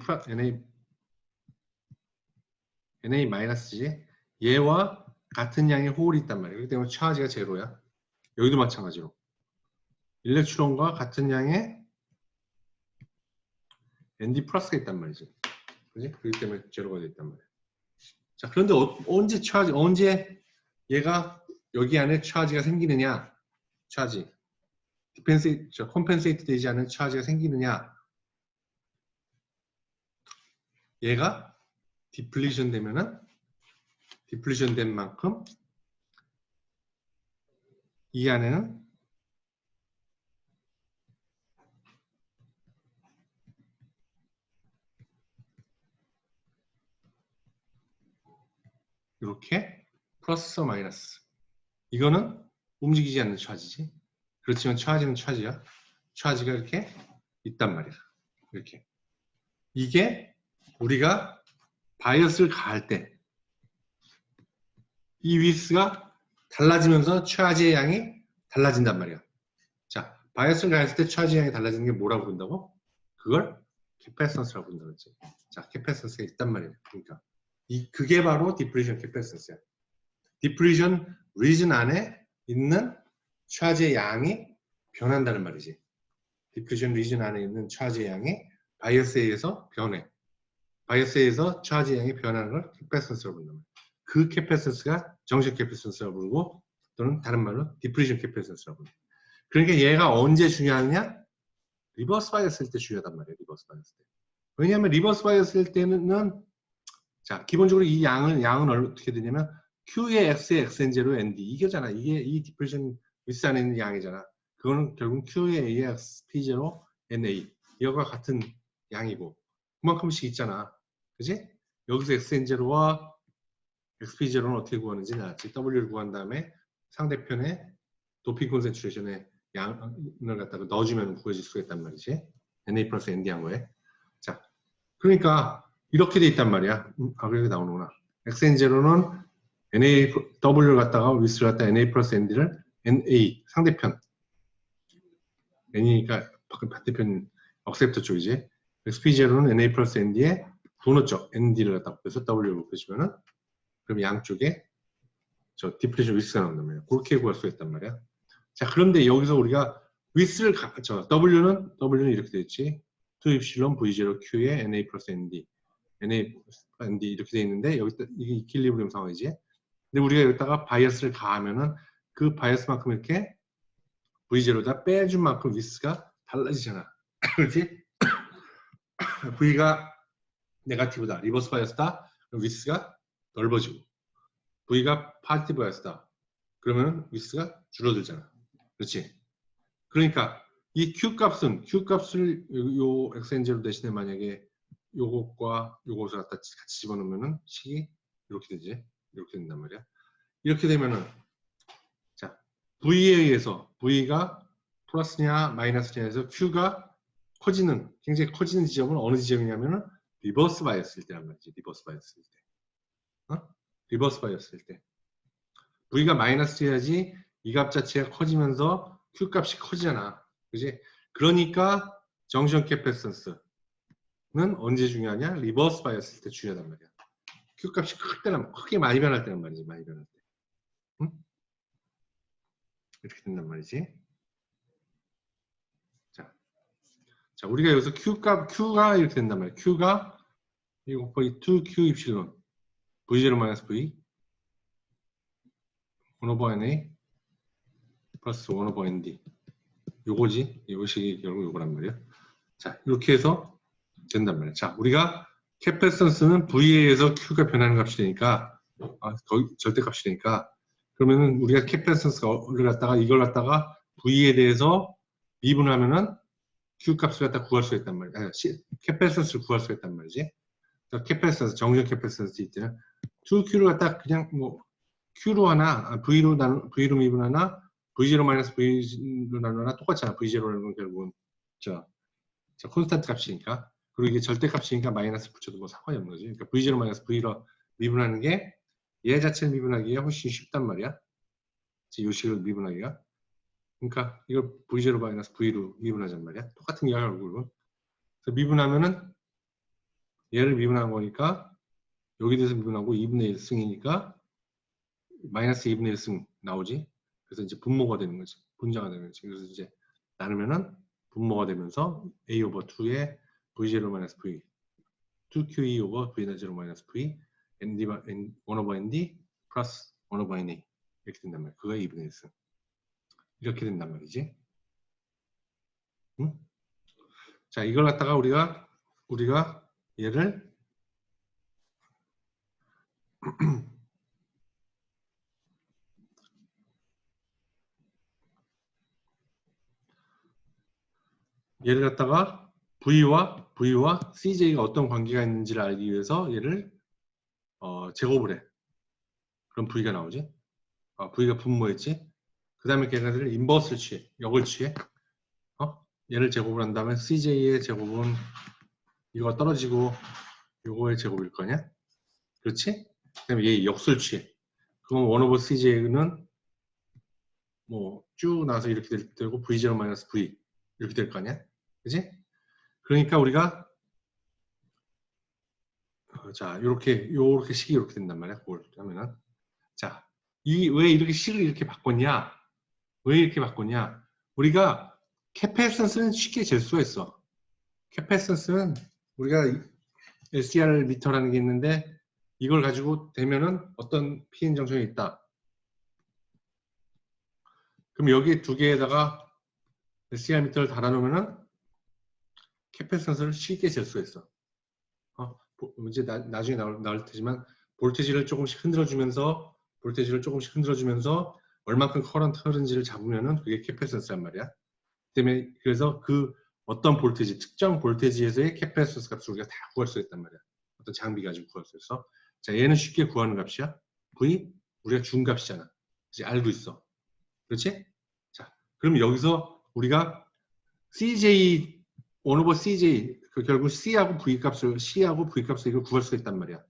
마이너스지? 얘와 같은 양의 홀이 있단 말이야. 그렇기 때문에 차지가 제로야. 여기도 마찬가지로. 일렉트론과 같은 양의 ND 플러스가 있단 말이지. 그지? 그렇기 때문에 제로가 돼 있단 말이야. 자, 그런데 언제 얘가 여기 안에 차지가 생기느냐? 차지. 컴펜세이트 되지 않은 차지가 생기느냐? 얘가 디플리션 되면은 디플리션 된 만큼 이 안에는 이렇게 플러스 마이너스. 이거는 움직이지 않는 차지지. 그렇지만 차지는 차지야. 차지가 이렇게 있단 말이야. 이렇게. 이게 우리가 바이어스를 가할 때 이 위스가 달라지면서 차지의 양이 달라진단 말이야. 자, 바이어스를 가했을 때 차지의 양이 달라지는 게 뭐라고 부른다고? 그걸 캐패시턴스라고 부른다 그랬지. 자, 캐패시턴스가 있단 말이야. 그러니까 그게 바로 디플리션 캐패시턴스야. 디플리션 리전 안에 있는 차지의 양이 변한다는 말이지. 디플리션 리전 안에 있는 차지의 양이 바이어스에 의해서 변해. 바이어스에 의해서 차지의 양이 변하는 걸 캐패시턴스라고 부른다 말이야. 그 캐패시턴스가 정식 캐패시턴스라고 부르고, 또는 다른 말로 디플리션 캐패시턴스라고 부른다. 그러니까 얘가 언제 중요하냐? 리버스 바이어스일 때 중요하단 말이에요. 리버스 바이어스 때. 왜냐하면 리버스 바이어스일 때는 자, 기본적으로 이 양은 어떻게 되냐면 Q의 X의 XN0 ND 이거잖아. 이게 이 디플리션 위스 안에 있는 양이잖아. 그거는 결국 Q의 AX P0 NA 이거가 같은 양이고 그만큼씩 있잖아. 그지? 여기서 XN0와 XP0는 어떻게 구하는지 나왔지. W를 구한 다음에 상대편의 도핑 콘센트레이션의 양을 갖다가 넣어주면 구해질 수가 있단 말이지. NA 플러스 ND 한 거에. 자, 그러니까 이렇게 돼 있단 말이야. 그렇게 나오는구나. XN0는 W를 갖다가 위스를 갖다가 NA 플러스 ND를 NA 상대편 N이니까 반대편 억셉터 쪽이지. XP0는 NA 플러스 ND에 도넛 쪽 ND를 갖다가 곱해서 W를 곱해주면은 그럼 양쪽에 저 디플레이션 위스가 나온단 말이야. 그렇게 구할 수 있단 말이야. 자, 그런데 여기서 우리가 위스를 W는 이렇게 돼 있지. 2입실론 V0Q에 NA 플러스 ND NA ND 이렇게 돼 있는데 여기 이게 이퀄리브리엄 상황이지. 근데 우리가 여기다가 바이어스를 가하면은 그 바이어스만큼 이렇게 V0다 빼준 만큼 위스가 달라지잖아. 그렇지? V가 네가티브다, 리버스 바이어스다, 그럼 위스가 넓어지고 V가 파지티브 바이어스다, 그러면 위스가 줄어들잖아. 그렇지? 그러니까 이 Q 값을 요 xn0 대신에 만약에 요것과 요것을 갖다 같이 집어넣으면은 식이 이렇게 되지. 이렇게 된단 말이야. 이렇게 되면은 자, V에 의해서 V가 플러스냐 마이너스냐 해서 Q가 커지는 굉장히 커지는 지점은 어느 지점이냐면은 리버스 바이어스일 때란 말이지. 리버스 바이어스일 때. 리버스 바이어스일 때. V가 마이너스 해야지 이 값 자체가 커지면서 Q 값이 커지잖아. 그지? 그러니까 정션 캐패시턴스는 언제 중요하냐? 리버스 바이어스일 때 중요하단 말이야. Q 값이 클 때는 크게 많이 변할 때란 말이지. 많이 변할 때. 응? 이렇게 된단 말이지. 자, 우리가 여기서 Q가 이렇게 된단 말이야. Q가 이 곱하기 2Q 입실론 V0 마이너스 V 1 오버 NA 플러스 1 오버 ND 요거지. 요것이 결국 요거란 말이야. 자, 이렇게 해서 된단 말이야. 자, 우리가 캐패시턴스는 V에 의해서 Q가 변하는 값이 되니까 거의 절대값이 되니까 그러면은 우리가 캐패시턴스를 갖다가 이걸 갖다가 V에 대해서 미분하면은 Q 값을 갖다 구할 수 있단 말이야. 캐패시턴스를 구할 수 있단 말이지. 캐패시턴스, 정전 캐패시턴스 있잖아. 2Q를 갖다 그냥 뭐 Q로 하나, V로 미분하나, V0 마이너스 V로 나누나 똑같잖아. V0라는 건 결국은 저 콘스탄트 값이니까. 그리고 이게 절대 값이니까 마이너스 붙여도 뭐 상관이 없는 거지. 그러니까 V0 마이너스 V로 미분하는 게 얘 자체를 미분하기가 훨씬 쉽단 말이야. 이 식을 미분하기가. 그러니까 이걸 V0 마이너스 V로 미분하잔 말이야. 똑같은 게 결국은. 그래서 미분하면은 얘를 미분한 거니까 여기 대해서 미분하고 2분의 1승이니까 마이너스 2분의 1승 나오지. 그래서 이제 분모가 되는 거지. 분자가 되는 거지. 그래서 이제 나누면은 분모가 되면서 A 오버 2에 V0 마이너스 V 2QE 오버 V0 마이너스 V ND 1 오버 ND 플러스 1 오버 NA 이렇게 된단 말이야. 그가 2분의 1승. 이렇게 된단 말이지. 응? 자, 이걸 갖다가 우리가 얘를 얘를 갖다가 V와 CJ가 어떤 관계가 있는지를 알기 위해서 얘를 제곱을 해. 그럼 V가 나오지. V가 분모했지. 그 다음에 걔네들 인버스를 취해. 역을 취해. 얘를 제곱을 한 다음에 CJ의 제곱은 이거 떨어지고 요거의 제곱일 거냐? 그렇지? 그 다음에 얘 역수를 취해. 그럼 1 오버 CJ는 뭐 쭉 나와서 이렇게 되고 V0 마이너스 V 이렇게 될 거 아니야? 그지? 그러니까 우리가 자, 요렇게 식이 이렇게 된단 말이야. 그걸 하면은 자, 왜 이렇게 식을 이렇게 바꿨냐? 왜 이렇게 바꿨냐? 우리가 캐패시턴스는 쉽게 잴 수가 있어. 캐패시턴스는 우리가 LCR 미터라는 게 있는데 이걸 가지고 되면은 어떤 PN 정션이 있다. 그럼 여기 두 개에다가 LCR 미터를 달아놓으면은 캐패시턴스를 쉽게 잴 수가 있어. 이제 나중에 나올 테지만 볼테지를 조금씩 흔들어주면서 얼만큼 커런트 흐른지를 잡으면은 그게 캐패시턴스란 말이야. 때문에 그래서 그 어떤 볼테지, 특정 볼테지에서의 캐패시턴스 값을 우리가 다 구할 수 있단 말이야. 어떤 장비 가지고 구할 수 있어. 자, 얘는 쉽게 구하는 값이야. V 우리가 준 값이잖아. 이제 알고 있어. 그렇지? 자, 그럼 여기서 우리가 CJ 1 오버 CJ 결국 C하고 V 값을 이걸 구할 수 있단 말이야.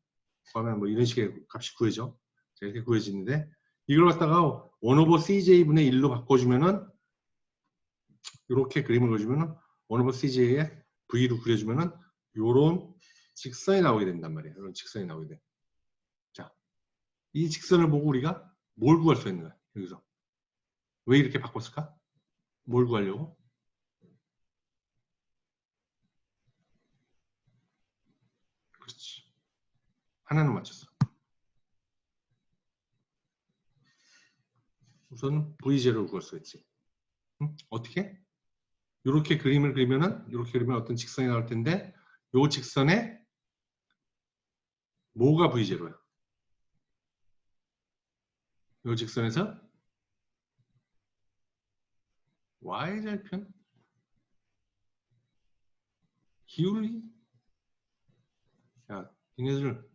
그러면 뭐 이런 식의 값이 구해져. 자, 이렇게 구해지는데 이걸 갖다가 1 오버 CJ분의 1로 바꿔주면은 이렇게 그림을 그려주면은 1 오버 CJ에 V로 그려주면은 요런 직선이 나오게 된단 말이야. 이런 직선이 나오게 돼. 자, 이 직선을 보고 우리가 뭘 구할 수 있는 거야? 여기서 왜 이렇게 바꿨을까? 뭘 구하려고? 그렇지. 하나는 맞췄어. 우선 V0를 구할 수 있지. 응? 어떻게? 이렇게 그림을 그리면은 이렇게 그리면 어떤 직선이 나올 텐데 이 직선에 뭐가 V0야? 이 직선에서 Y절편? 기울기? 야, 얘네들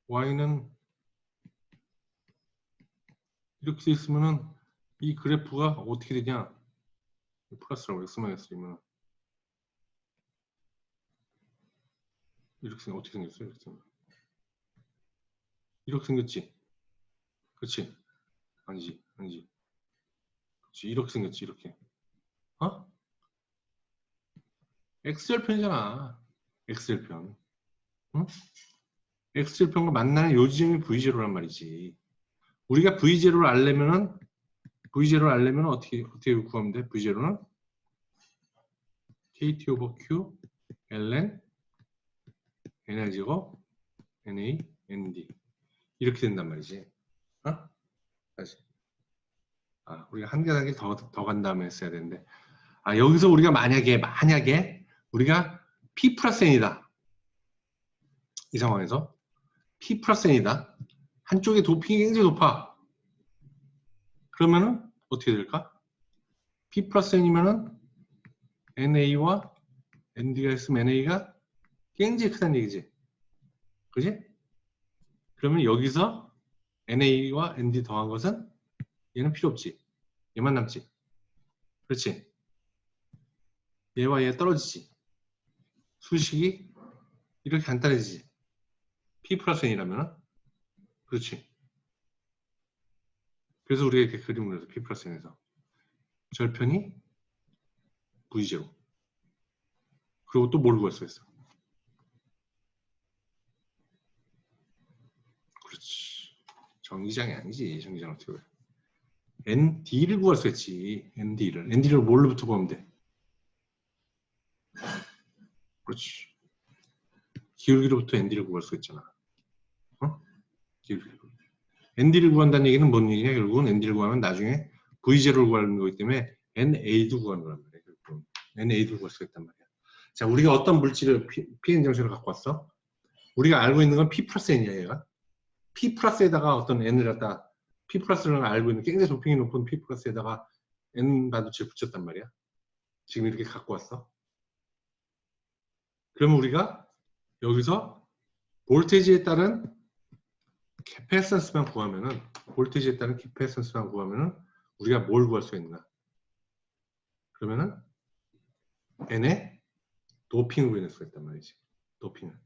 y는 이렇게 돼 있으면은 이 그래프가 어떻게 되냐? 플러스라고 x-이면 이렇게 어떻게 생겼어요? 이렇게 생겼지? 그렇지? 아니지. 그렇지. 이렇게 생겼지. 이렇게. 어? X절편이잖아. X절편. 응? X절편과 만나는 요 지점이 V0란 말이지. 우리가 V0를 알려면은 어떻게 구하면 돼? V0는 KT 오버 Q ln NR 제곱 NA ND 이렇게 된단 말이지. 어? 다시. 우리가 한 단계 더 간 다음에 했어야 되는데. 여기서 우리가 만약에 우리가 P 플러스 N이다. 이 상황에서 P 플러스 N이다. 한쪽에 도핑이 굉장히 높아. 그러면은 어떻게 될까? P 플러스 N이면은 NA와 ND가 있으면 NA가 굉장히 크다는 얘기지. 그지? 그러면 여기서 NA와 ND 더한 것은 얘는 필요 없지. 얘만 남지. 그렇지? 얘와 얘 떨어지지. 수식이 이렇게 간단해지지. P 플러스 N이라면 그렇지. 그래서 우리가 이렇게 그림을 그려서 P 플러스 N에서 절편이 V0. 그리고 또 뭘 구할 수 있어? 그렇지. 정기장이 아니지. 정기장 어떻게 해? ND를 구할 수 있지. ND를 뭘로부터 구하면 돼? 그렇지. 기울기로부터 ND를 구할 수 있잖아. 어? 기울기. ND를 구한다는 얘기는 뭔 얘기냐? 결국은 ND를 구하면 나중에 V0를 구하는 거기 때문에 NA도 구하는 거란 말이야. 결국은. NA도 구할 수 있단 말이야. 자, 우리가 어떤 물질을 PN 정식으로 갖고 왔어? 우리가 알고 있는 건 P 플러스 N이야, 얘가. P 플러스에다가 어떤 N을 갖다 P 플러스를 알고 있는 굉장히 도핑이 높은 P 플러스에다가 N 반도체를 붙였단 말이야. 지금 이렇게 갖고 왔어. 그러면 우리가 여기서 볼테이지에 따른 캐패선스만 구하면은 우리가 뭘 구할 수 있는가? 그러면은 N의 도핑을 구해낼 수가 있단 말이지. 도핑을.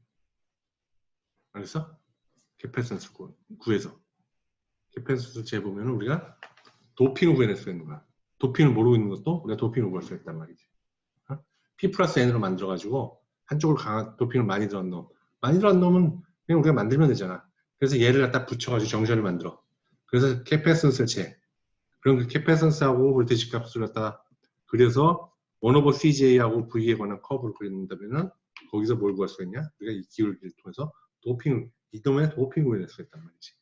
알겠어? 캐패선스 구해서. 캐패선스 재보면 우리가 도핑을 구해낼 수가 있는 거야. 도핑을 모르고 있는 것도 우리가 도핑을 구할 수 있단 말이지. P 플러스 N으로 만들어가지고 한쪽으로 강한 도핑을 많이 들어간 놈. 많이 들어간 놈은 그냥 우리가 만들면 되잖아. 그래서 얘를 갖다 붙여가지고 정션을 만들어. 그래서 캐패선스를 재. 그럼 그 캐패선스하고 볼테이지 값을 갖다 그려서 1/CJ하고 V에 관한 커브를 그린다면은 거기서 뭘 구할 수 있냐? 우리가 이 기울기를 통해서 이 도면에 도핑을 구해낼 수 있단 말이지.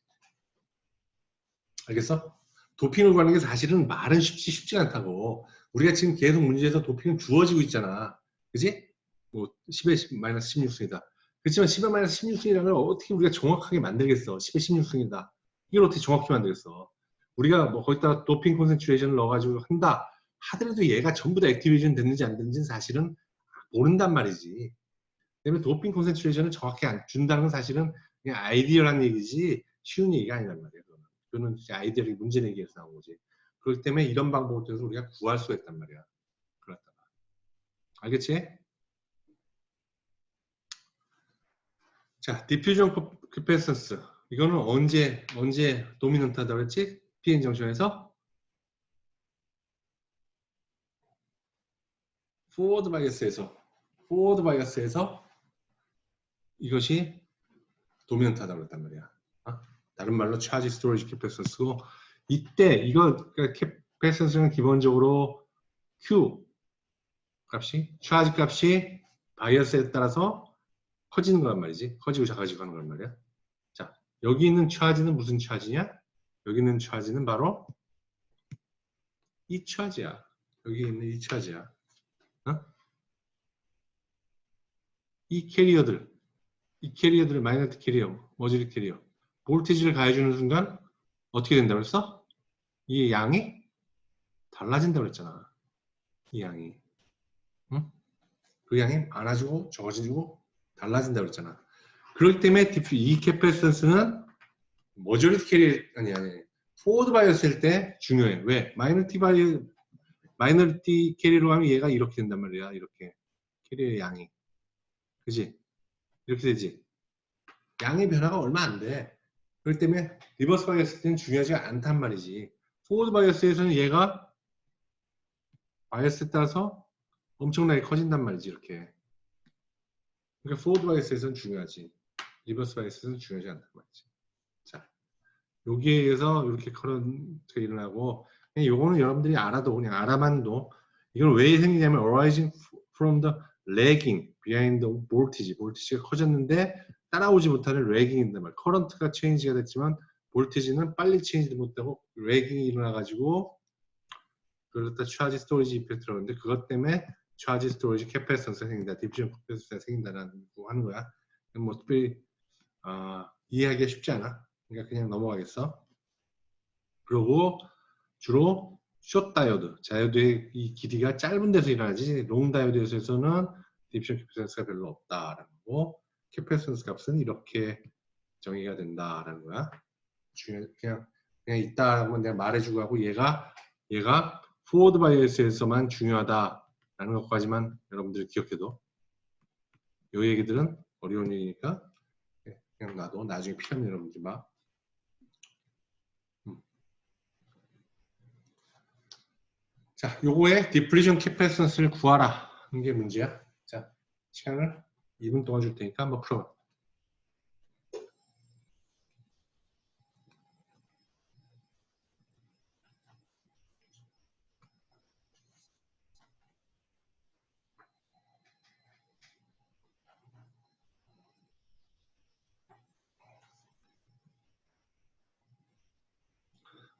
알겠어? 도핑을 구하는 게 사실은 말은 쉽지가 않다고. 우리가 지금 계속 문제에서 도핑은 주어지고 있잖아. 그지? 뭐 10의 마이너스 16승이다. 그렇지만 10의 마이너스 16승이라는 걸 어떻게 우리가 정확하게 만들겠어? 10의 16승이다. 이걸 어떻게 정확히 만들겠어? 우리가 뭐 거기다 도핑 콘센트레이션을 넣어가지고 한다 하더라도 얘가 전부 다 액티베이션 됐는지 안 됐는지는 사실은 모른단 말이지. 그다음에 도핑 콘센트레이션을 정확히 안 준다는 건 사실은 그냥 아이디어란 얘기지 쉬운 얘기가 아니란 말이에요. 그거는 아이디어를 문제 내기에서 나온 거지. 그렇기 때문에 이런 방법을 통해서 우리가 구할 수 있단 말이야. 그렇다가. 알겠지? 자, 디퓨전 캐패시턴스. 이거는 언제 도미넌트하다고 그랬지? PN 정션에서 포워드 바이어스에서 이것이 도미넌트하다고 그랬단 말이야. 다른 말로 차지 스토리지 캐패시턴스고 이때 이거 캐패시턴스는 기본적으로 Q 값이 차지 값이 바이어스에 따라서 커지는 거란 말이지. 커지고 작아지고 하는 거란 말이야. 자, 여기 있는 차지는 무슨 차지냐? 여기 있는 차지는 바로 이 차지야. 여기 있는 이 차지야. 이 캐리어들 마이너트 캐리어, 머지리 캐리어 볼티지를 가해주는 순간 어떻게 된다고 그랬어? 이 양이 달라진다고 그랬잖아. 이 양이. 응? 그 양이 많아지고 적어지고 달라진다고 그랬잖아. 그렇기 때문에 이 캐패시턴스는 머저리티 캐리 아니 포워드 바이어스일 때 중요해. 왜? 마이너리티 캐리로 하면 얘가 이렇게 된단 말이야. 이렇게 캐리의 양이. 그지? 이렇게 되지. 양의 변화가 얼마 안 돼. 그렇기 때문에 리버스 바이어스 때는 중요하지 않단 말이지. 포워드 바이어스에서는 얘가 바이어스에 따라서 엄청나게 커진단 말이지. 이렇게. 그러니까 포워드 바이어스에서는 중요하지. 리버스 바이어스에서는 중요하지 않단 말이지. 자, 여기에 의해서 이렇게 커런트가 일어나고 그냥 요거는 여러분들이 알아도 그냥 알아만도 이건 왜 생기냐면 arising from the lagging behind the voltage. 볼티지가 커졌는데 따라오지 못하는 lagging이 있단 말이야. 커런트가 체인지가 됐지만 볼티지는 빨리 체인지 못하고 lagging이 일어나가지고 그걸 갖다 차지 스토리지 이펙트라고 하는데 그것 때문에 차지 스토리지 캐패시턴스가 생긴다. 디퓨전 캐패시턴스가 생긴다라는 거 하는 거야. 뭐 특별히 이해하기가 쉽지 않아. 그러니까 그냥 넘어가겠어. 그리고 주로 숏 다이오드, 다이오드의 이 길이가 짧은 데서 일어나지 롱 다이오드에서는 디퓨전 캐패시턴스가 별로 없다라고 캐패시턴스 값은 이렇게 정의가 된다라는 거야. 그냥 이따 한번 내가 말해주고 하고 얘가 포워드 바이어스에서만 중요하다라는 것까지만 여러분들이 기억해도 이 얘기들은 어려운 얘기니까 그냥 놔도 나중에 필요하면 여러분들 봐. 자, 요거의 디플리션 캐패시턴스를 구하라 하는 게 문제야. 자, 시간을 2분 동안 줄 테니까 한번 풀어봐.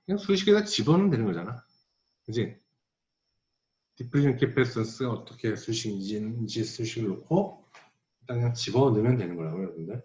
그냥 수식에다 집어넣으면 되는 거잖아. 그지? 디플리션 캐패시턴스가 어떻게 수식인지 수식을 놓고 일단 그냥 집어넣으면 되는 거라고 여러분들.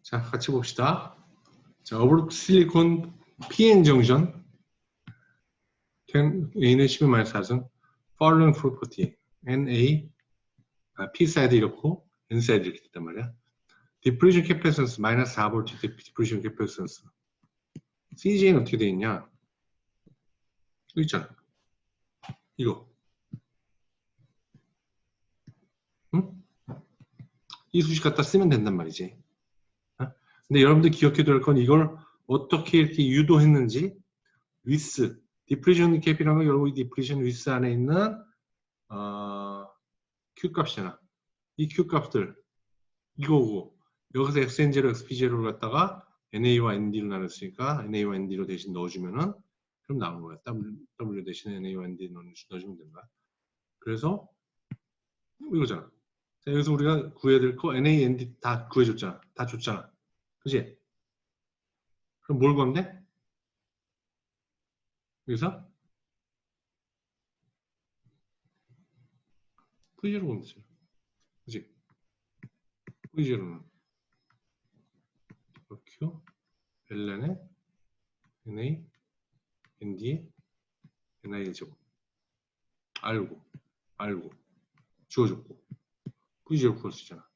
자, 같이 봅시다. 자, 어브룩 실리콘 PN 정션 A는 10-4승 following property NA P 사이드 이렇고 N 사이드 이렇게 됐단 말이야. 디프리션 캐패시턴스 마이너스 4V 디프리션 캐패시턴스 CJ는 어떻게 되어 있냐? 이거 있잖아. 이거. 응? 이 수식 갖다 쓰면 된단 말이지. 근데 여러분들 기억해둬야 될 건 이걸 어떻게 이렇게 유도했는지 with 디프리션 캡이라는 건 여러분 디프리션 with 안에 있는 Q 값이잖아. 이 Q 값들 이거고 여기서 XN0, XP0를 갖다가 NA와 ND로 나눴으니까 NA와 ND로 대신 넣어주면은 그럼 나오는 거야. W 대신에 NA와 ND 넣어주면 된다. 그래서 이거잖아. 자, 여기서 우리가 구해야 될 거 NA, ND 다 구해줬잖아. 다 줬잖아. 그지? 그럼 뭘 구하면 돼? 여기서 V0 구하면 되죠. 그지? V0는 Q, ln에 NA, ND, NI의 제곱. 알고, 주어졌고. V0 구할 수 있잖아.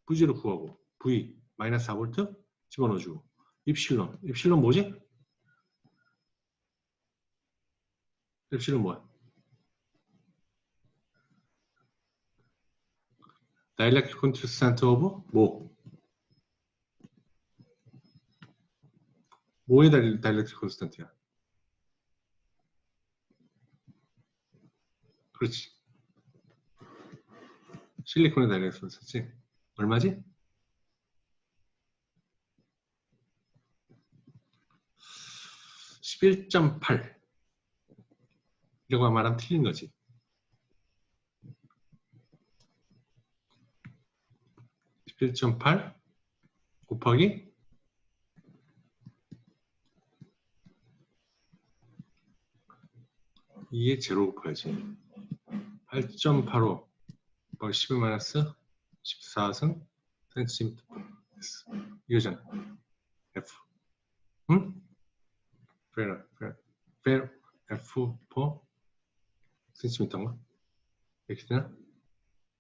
V0 구하고 V 마이너스 4V 집어넣어주고 입실론 뭐지? 입실론 뭐야? Dielectric constant of 뭐의 dielectric constant야? 그렇지. 실리콘의 dielectric constant지? 얼마지? 11.8 이라고 말하면 틀린 거지. 11.8 곱하기 2에 제로 곱해야지. 8.85 곱하기 10의 마이너스 14승 센티미터 이거잖아. F. 응? 페로 F per 센티미터인가? 이렇게 되나?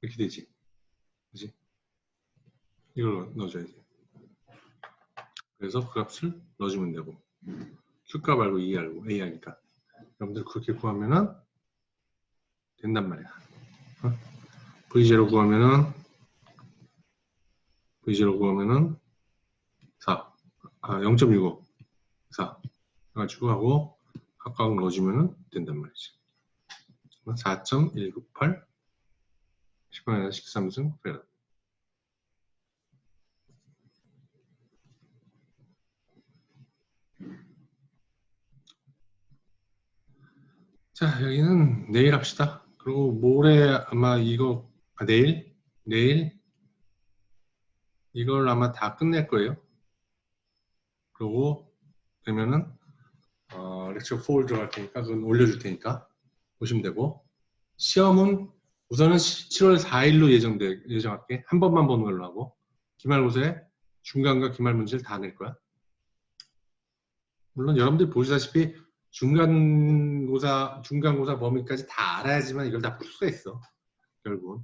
이렇게 되지. 그지? 이걸 넣어줘야지. 그래서 그 값을 넣어주면 되고 Q값 알고 E 알고 A 하니까 여러분들 그렇게 구하면은 된단 말이야. 어? V0 구하면은 4 0.65 4 해가지고 하고 각각 넣어주면 된단 말이지. 4.198 10분의 13승 페라. 자, 여기는 내일 합시다. 그리고 모레 아마 이거 내일 이걸 아마 다 끝낼 거예요. 그리고 되면은 렉처 4 들어갈 테니까 그건 올려줄 테니까 보시면 되고 시험은 우선은 7월 4일로 예정할게. 한 번만 보는 걸로 하고 기말고사에 중간과 기말 문제를 다 낼 거야. 물론 여러분들 보시다시피 중간고사 범위까지 다 알아야지만 이걸 다 풀 수가 있어. 결국은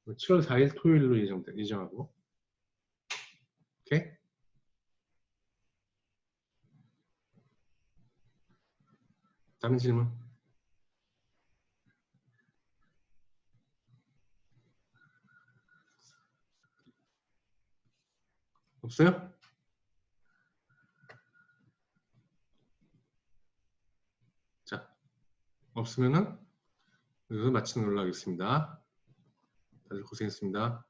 7월 4일 토요일로 예정하고 오케이? 다른 질문? 없어요? 자, 없으면은 여기서 마치는 걸로 하겠습니다. 다들 고생했습니다.